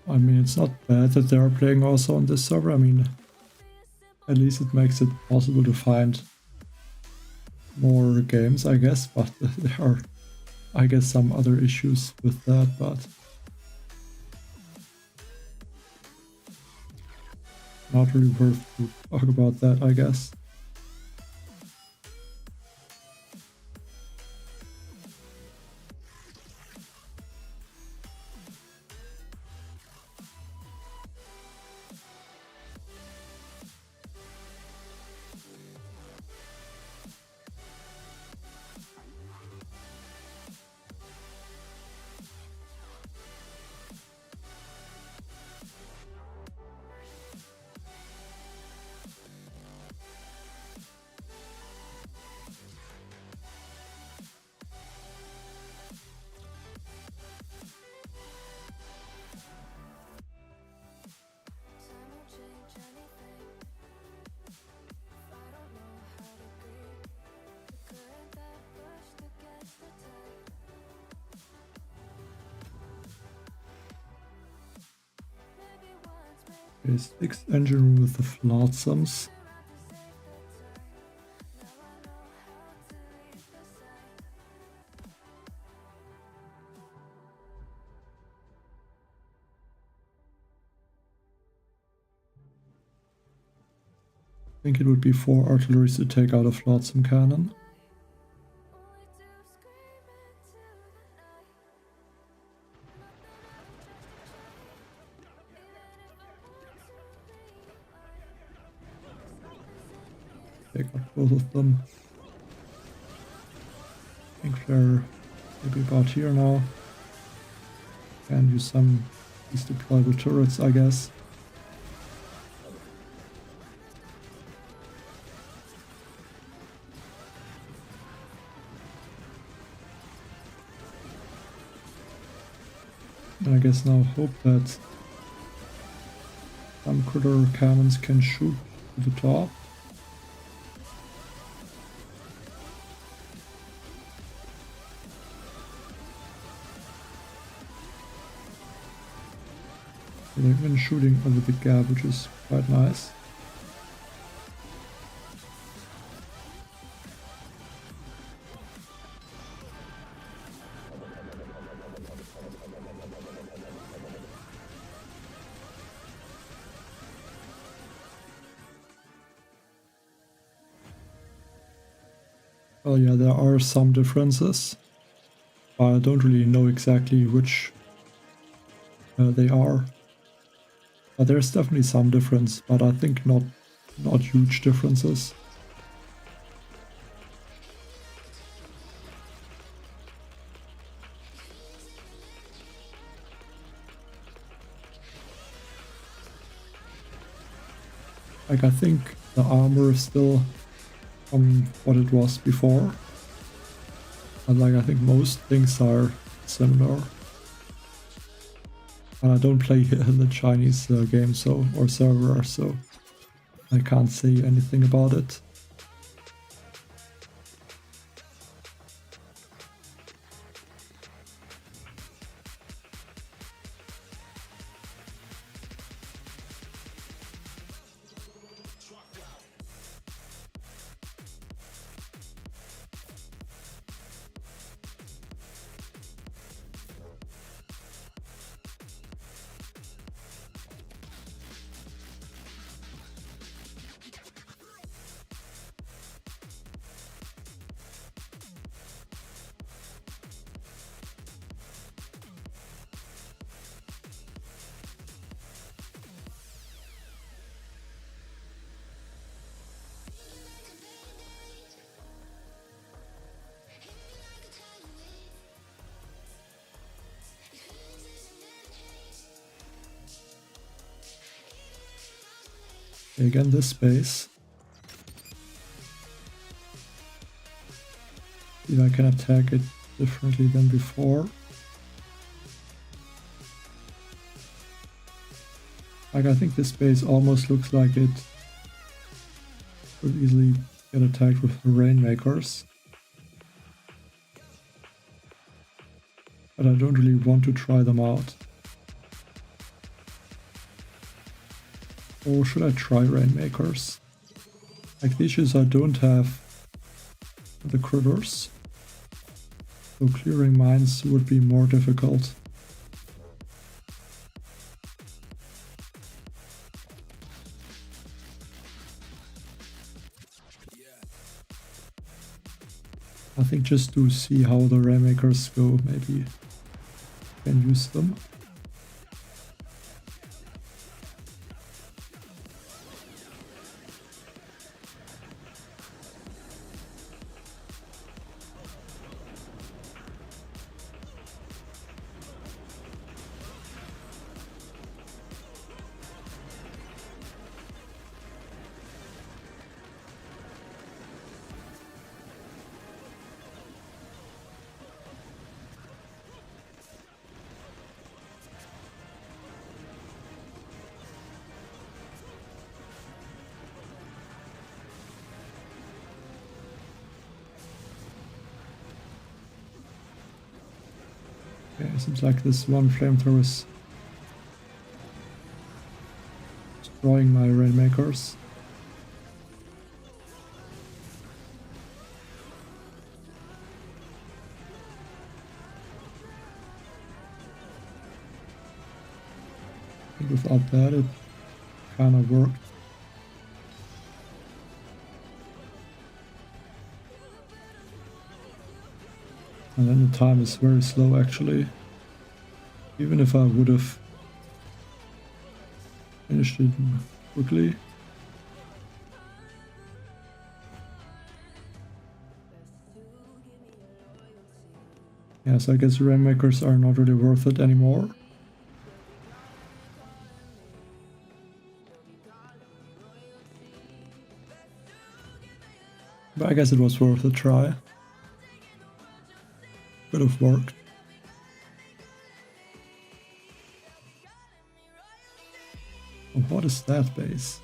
I mean, it's not bad that they are playing also on this server. I mean, at least it makes it possible to find more games, I guess. But there are, I guess, some other issues with that. But not really worth to talk about that, I guess. Okay, 6 engine room with the flotsams. I think it would be 4 artilleries to take out a flotsam cannon. Take out both of them. I think they're maybe about here now. Can use some these deployable turrets, I guess. And I guess now hope that some critter cannons can shoot to the top. They've been shooting over the gap, which is quite nice. Well, yeah, there are some differences, but I don't really know exactly which they are. But there's definitely some difference, but I think not huge differences. Like, I think the armor is still from what it was before. And like, I think most things are similar. And I don't play in the Chinese game or server, so I can't say anything about it. Again, this space. See if I can attack it differently than before. Like, I think this base almost looks like it could easily get attacked with the Rainmakers. But I don't really want to try them out. Or should I try Rainmakers? Like, the issues I don't have the critters. So clearing mines would be more difficult. I think just to see how the Rainmakers go, maybe I can use them. Okay, seems like this one flamethrower is destroying my Rainmakers. I think without that it kinda worked. And then the time is very slow actually. Even if I would have finished it quickly. Yeah, so I guess Rainmakers are not really worth it anymore. But I guess it was worth a try. Could have worked. Oh, what is that base?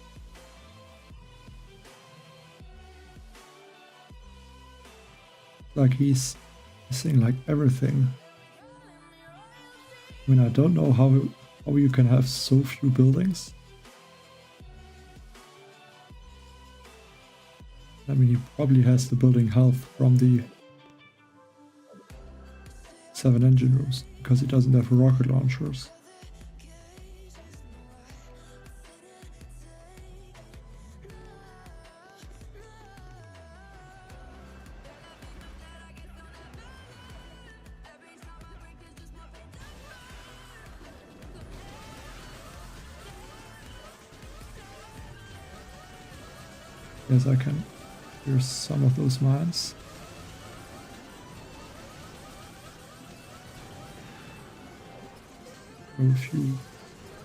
Like he's missing like everything. I mean, I don't know how you can have so few buildings. I mean, he probably has the building health from the 7 engine rooms, because he doesn't have rocket launchers. Yes, I can clear some of those mines. A few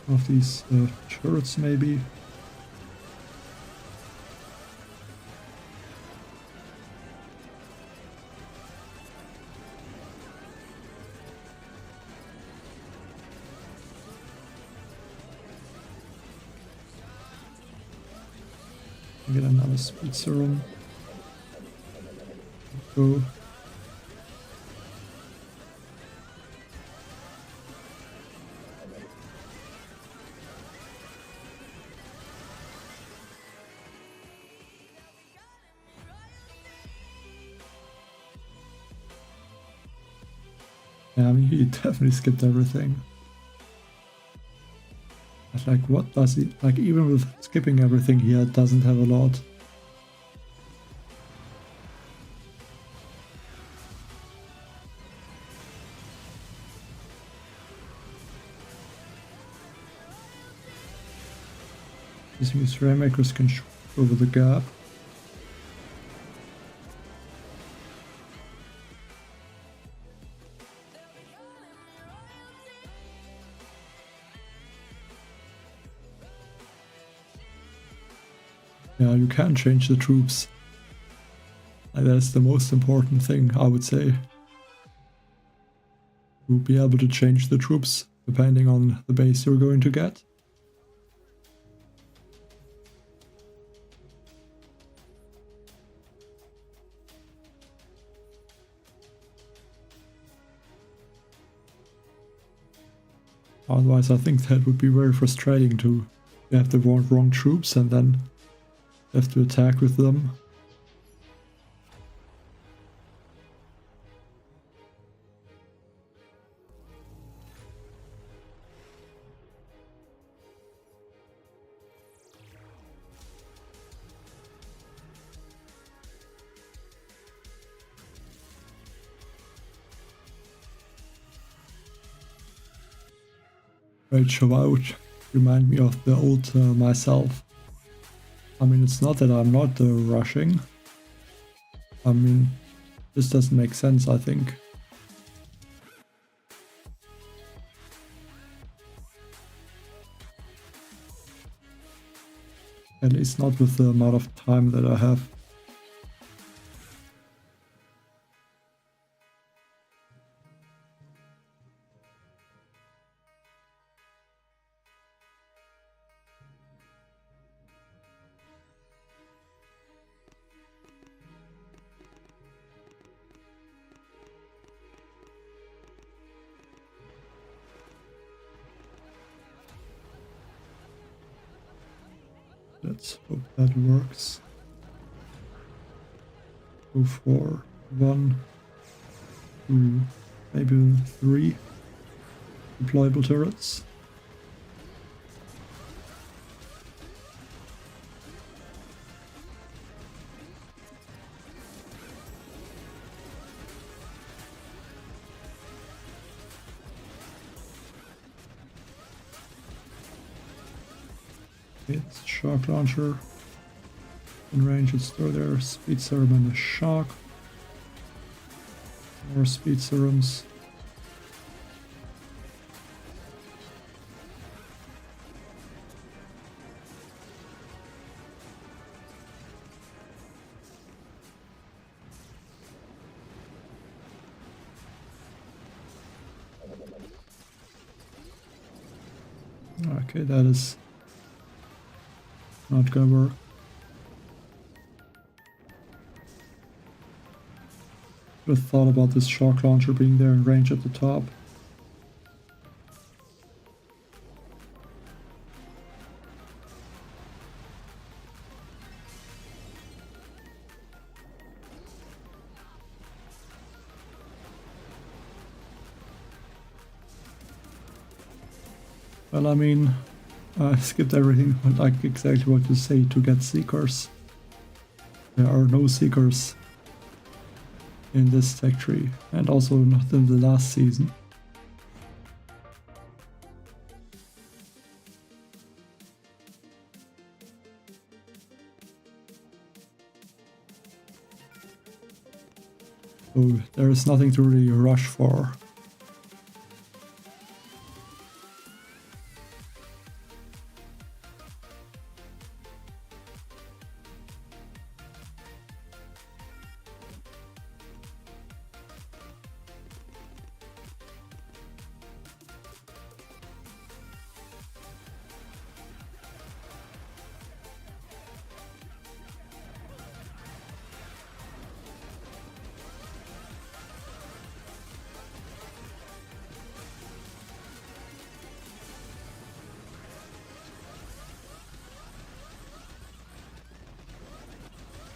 of these turrets maybe. Get another speed serum. Go. Yeah, I mean, he definitely skipped everything. But like, what does he... Like, even with skipping everything, he doesn't have a lot. Using his Rainmakers can shoot over the gap. Yeah, you can change the troops. Like, that's the most important thing, I would say. You'll be able to change the troops depending on the base you're going to get. Otherwise, I think that would be very frustrating to have the wrong troops and then have to attack with them. Right, Shaw would remind me of the old myself. I mean, it's not that I'm not rushing. I mean, this doesn't make sense, I think. At least not with the amount of time that I have. Let's hope that works. Go for 1, 2, maybe 3 deployable turrets. It's Shock Launcher. In range, it's throw their Speed Serum and a Shock. More Speed Serums. Okay, that is not gonna work. Should have thought about this shock launcher being there in range at the top. Well, I mean, I skipped everything, like exactly what you say, to get Seekers. There are no Seekers in this tech tree, and also not in the last season. So there is nothing to really rush for.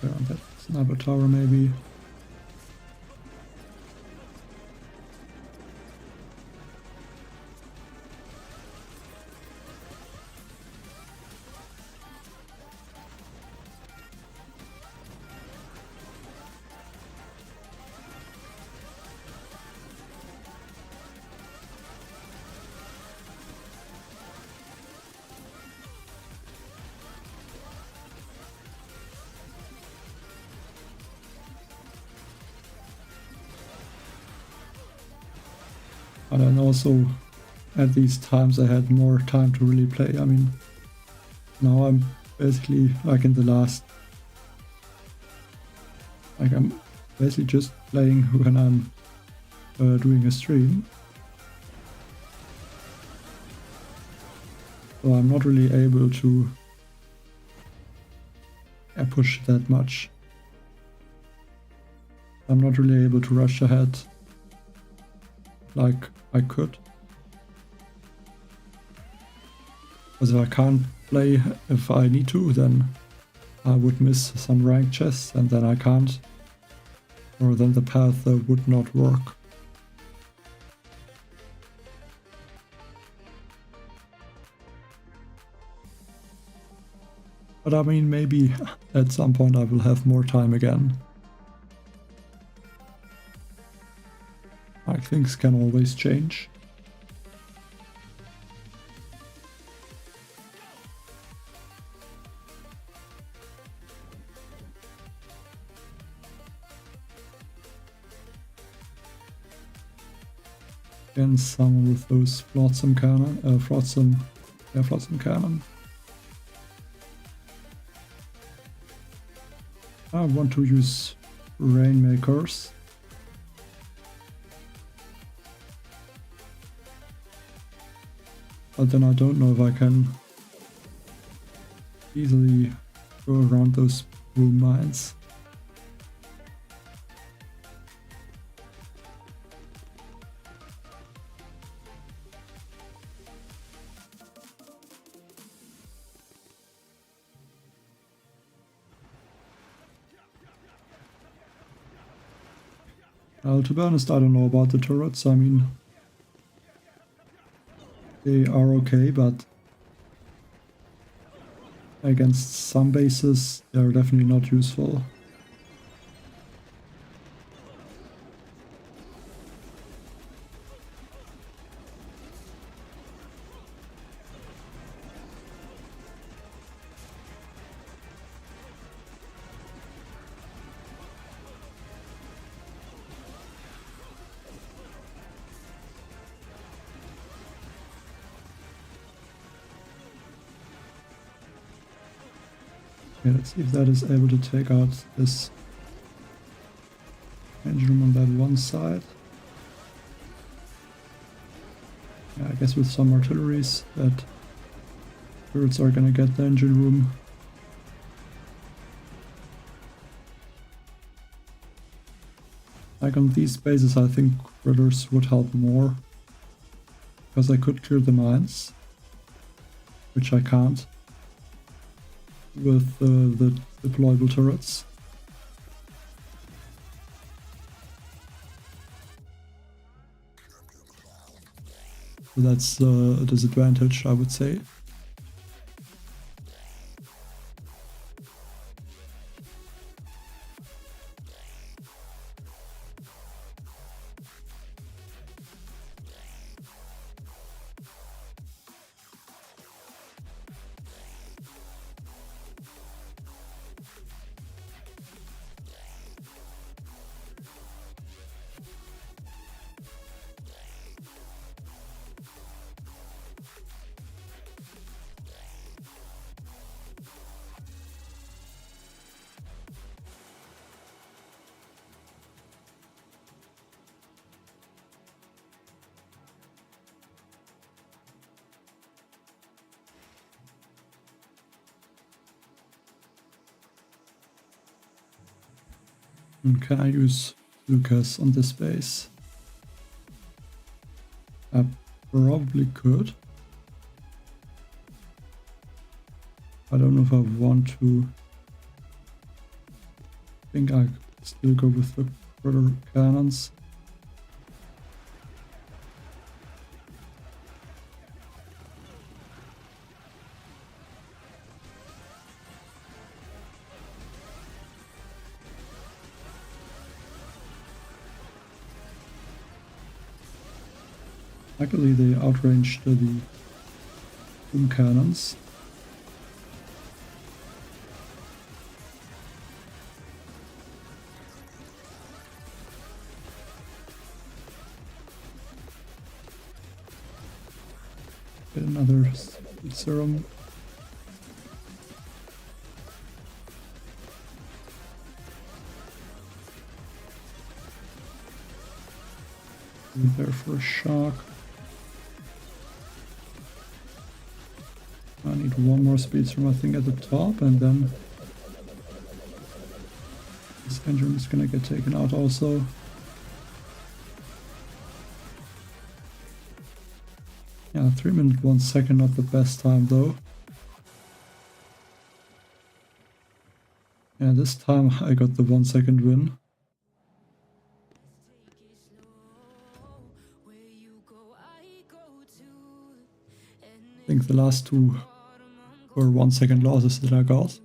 on that sniper tower maybe. But then also at these times I had more time to really play. I mean, now I'm basically like in the last, like I'm basically just playing when I'm doing a stream. So I'm not really able to push that much. I'm not really able to rush ahead like I could. Because if I can't play if I need to, then I would miss some rank chests and then I can't. Or then the path would not work. But I mean, maybe at some point I will have more time again. Like, things can always change. Again, some with those flotsam cannon, flotsam cannon. I want to use rainmakers. But then I don't know if I can easily go around those boom mines. Well, to be honest, I don't know about the turrets. I mean, they are okay, but against some bases, they're definitely not useful. Okay, let's see if that is able to take out this engine room on that one side. Yeah, I guess with some artilleries that turrets are gonna get the engine room. Like on these bases I think critters would help more. Because I could clear the mines, which I can't with the deployable turrets. So that's a disadvantage, I would say. And can I use Zookas on this base? I probably could. I don't know if I want to think I still go with the quarter cannons. Luckily they outranged the boom cannons. Get another serum. There for a shock. I need one more speed serum, I think, at the top, and then this engine is gonna get taken out also. Yeah, 3 minutes 1 second, not the best time though. Yeah, this time I got the 1 second win. I think the last 2 were 1 second losses that I got.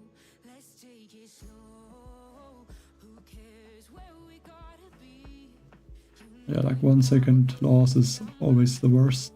Yeah, like 1 second loss is always the worst.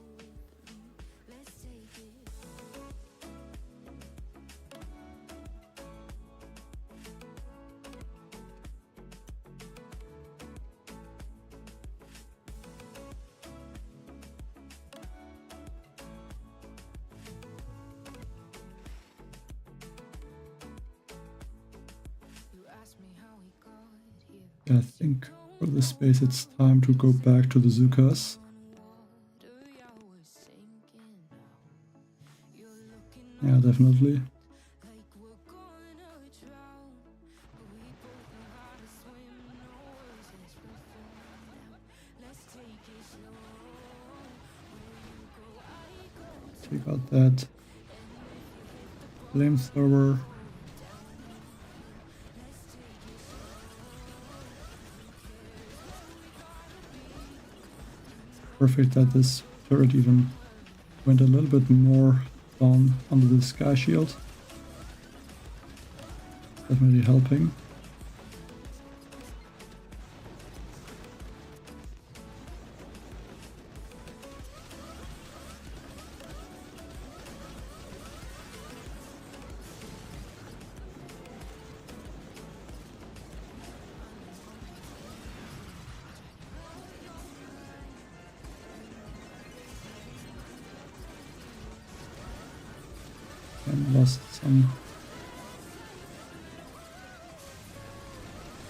I think for this space it's time to go back to the Zookas. Yeah, definitely. Take out that flamethrower. Perfect that this turret even went a little bit more down under the sky shield. Definitely helping. And lost some.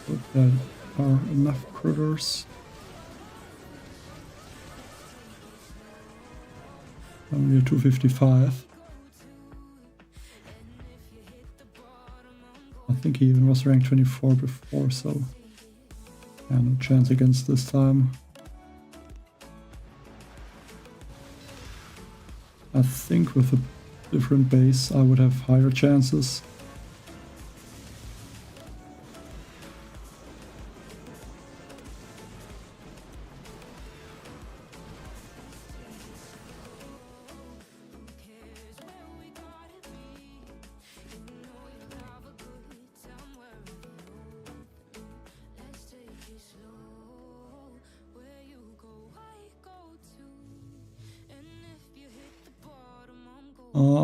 But there are enough critters. Only a 255. I think he even was ranked 24 before, so yeah, no chance against this time. I think with a different base I would have higher chances.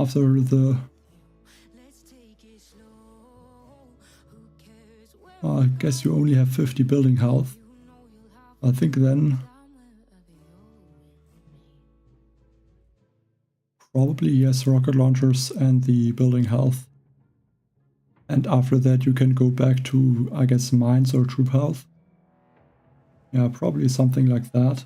After the I guess you only have 50 building health. I think then probably yes, rocket launchers and the building health. And after that you can go back to, I guess, mines or troop health. Yeah, probably something like that.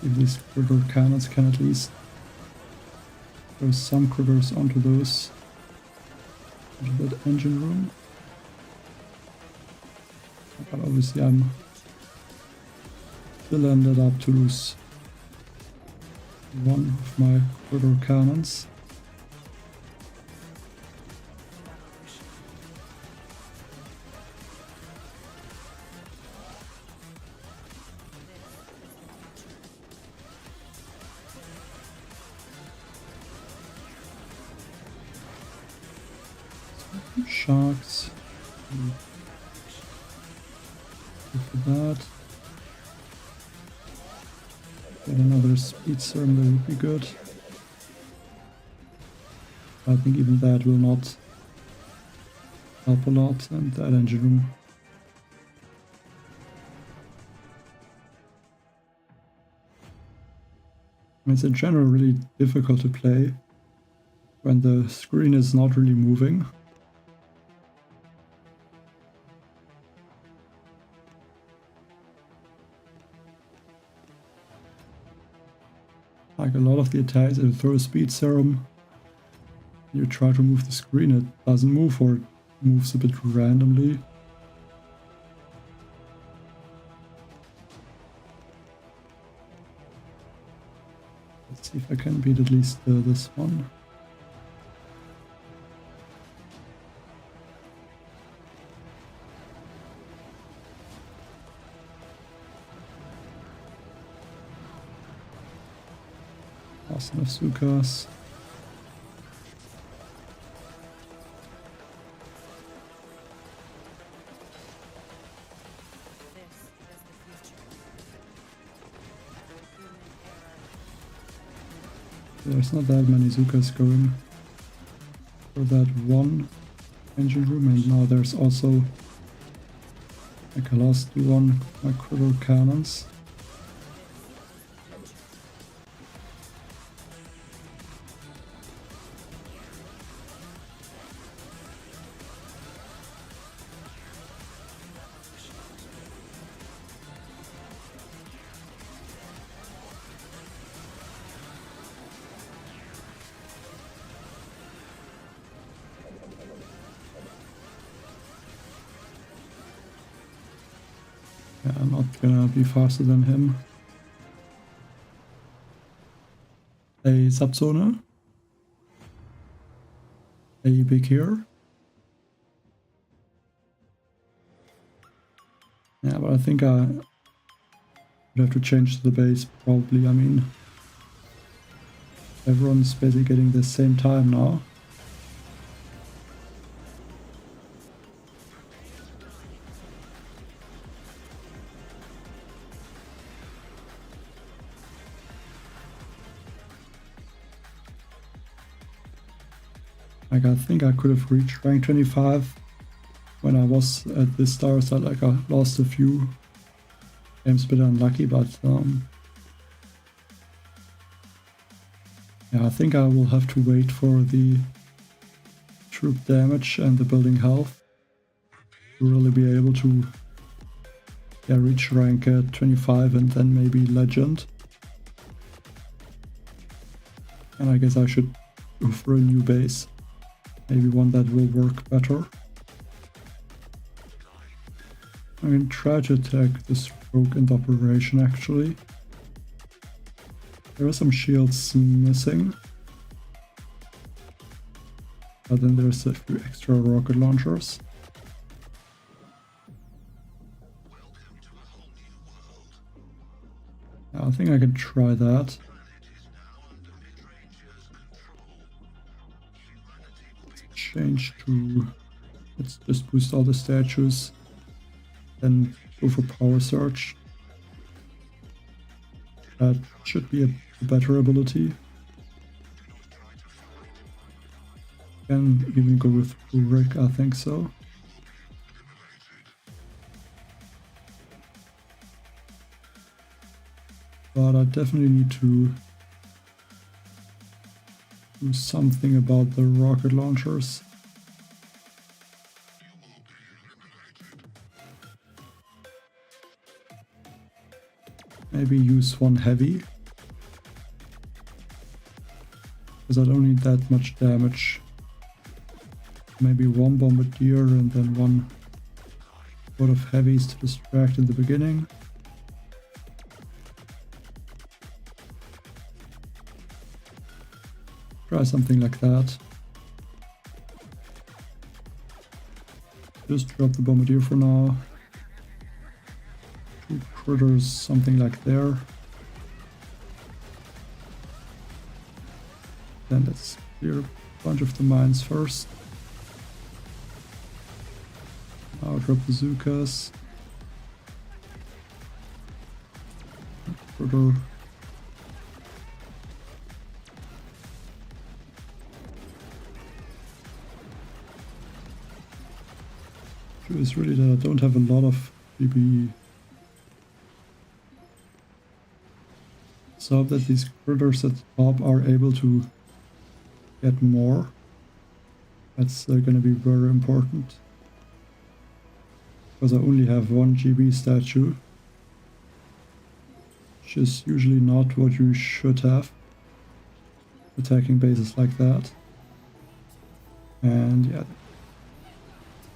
If these critter cannons can at least throw some critters onto those, into that engine room. But obviously I'm still ended up to lose one of my critter cannons. Sharks. Go for that. Get another speed serum, that would be good. I think even that will not help a lot, and that engine room. I mean, it's in general really difficult to play when the screen is not really moving. Like a lot of the attacks, if you throw a speed serum, you try to move the screen, it doesn't move, or it moves a bit randomly. Let's see if I can beat at least this one. Awesome of Zookas. There's not that many Zookas going for that one engine room, and now there's also like I lost one of my critter cannons. Yeah, I'm not gonna be faster than him. A Subzone. A big here. Yeah, but I think I would have to change the base probably. I mean, everyone's basically getting the same time now. Like, I think I could have reached rank 25 when I was at this star side. Like, I lost a few games, a bit unlucky, but yeah, I think I will have to wait for the troop damage and the building health to really be able to reach rank 25 and then maybe legend. And I guess I should go for a new base. Maybe one that will work better. I can try to attack this rogue in the operation actually. There are some shields missing. But then there's a few extra rocket launchers. Yeah, I think I can try that. Change to, let's just boost all the statues, then go for power surge. That should be a better ability. Can even go with Rick, I think so. But I definitely need to do something about the rocket launchers. Maybe use one heavy. because I don't need that much damage. Maybe one bombardier and then one lot of heavies to distract in the beginning. Try something like that. Just drop the bombardier for now. 2 critters, something like there. Then let's clear a bunch of the mines first. Now drop the Zookas. Critter. Issue is really that I don't have a lot of GB. So that these critters at the top are able to get more. That's going to be very important. Because I only have 1 GB statue. Which is usually not what you should have. Attacking bases like that. And yeah.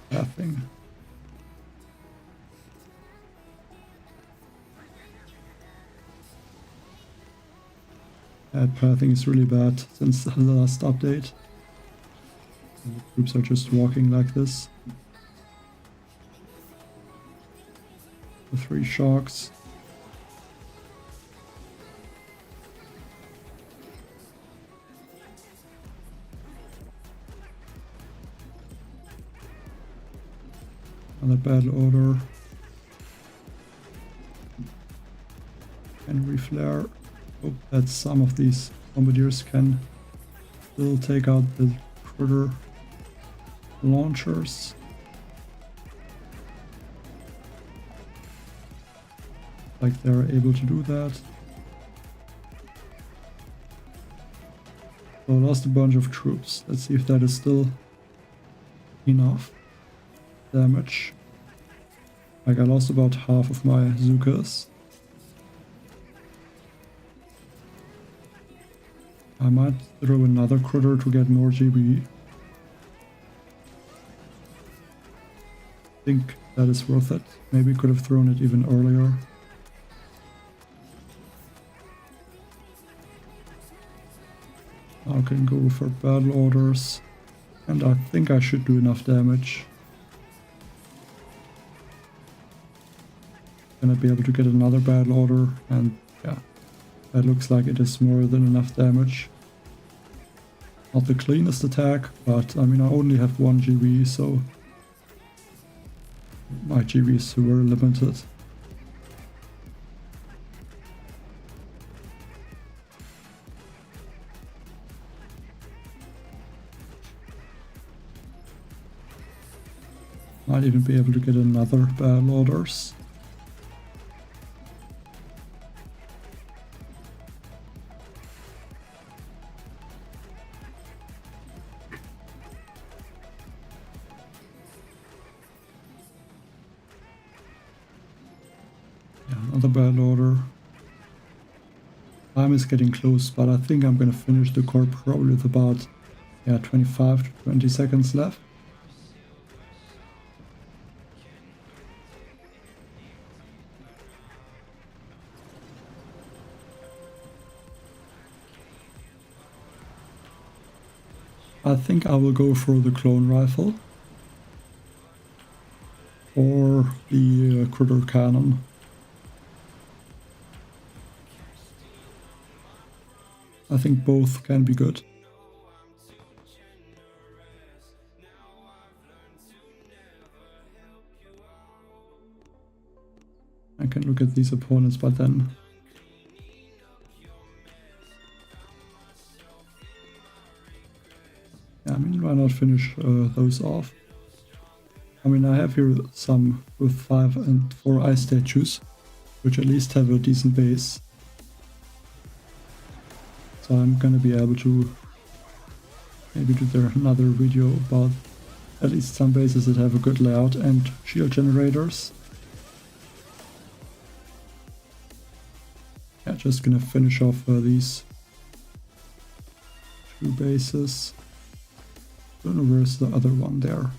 Pathing. That pathing is really bad since the last update. And the troops are just walking like this. The 3 sharks. Another battle order. And reflare. Hope that some of these bombardiers can still take out the critter launchers. Like they're able to do that. So I lost a bunch of troops. Let's see if that is still enough damage. Like I lost about half of my Zookas. I might throw another critter to get more GB. I think that is worth it. Maybe could have thrown it even earlier. I can go for battle orders. And I think I should do enough damage. Gonna be able to get another battle order, and yeah. That looks like it is more than enough damage. Not the cleanest attack, but I mean I only have 1 GB, so my GB is very limited. Might even be able to get another battle orders. Another battle order. Time is getting close, but I think I'm gonna finish the core probably with about 25 to 20 seconds left. I think I will go for the clone rifle or the critter cannon. I think both can be good. I can look at these opponents, but then I mean, why not finish those off? I mean, I have here some with 5 and 4 ice statues, which at least have a decent base. So I'm gonna be able to maybe do there another video about at least some bases that have a good layout and shield generators. Yeah, just gonna finish off these 2 bases. Don't know where's the other one there.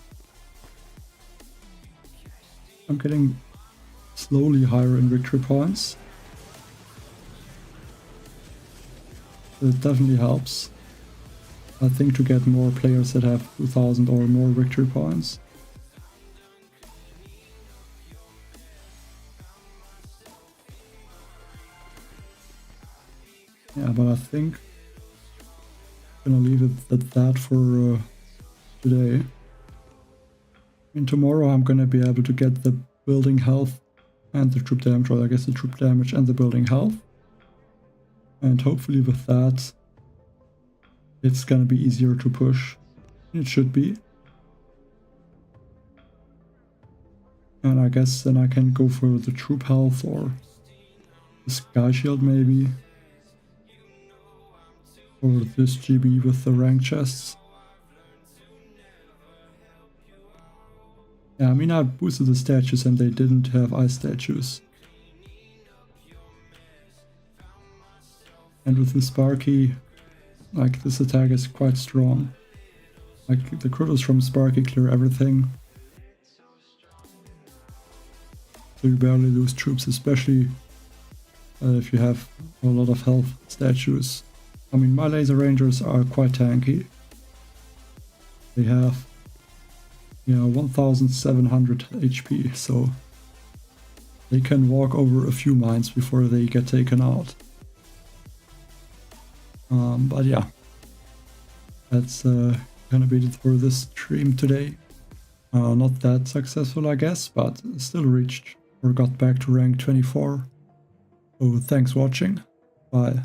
I'm getting slowly higher in victory points. It definitely helps, I think, to get more players that have 2000 or more victory points. Yeah, but I think I'm gonna leave it at that for today. I mean, tomorrow I'm gonna be able to get the building health and the troop damage, or I guess the troop damage and the building health. And hopefully with that, it's gonna be easier to push. It should be. And I guess then I can go for the troop health or the sky shield maybe. Or this GB with the rank chests. Yeah, I mean, I boosted the statues and they didn't have ice statues. And with the Sparky, like, this attack is quite strong. Like, the critters from Sparky clear everything. So you barely lose troops, especially if you have a lot of health statues. I mean, my laser rangers are quite tanky. They have, 1700 HP, so they can walk over a few mines before they get taken out. But yeah, that's gonna be it for this stream today. Not that successful, I guess, but still reached or got back to rank 24. So thanks for watching. Bye.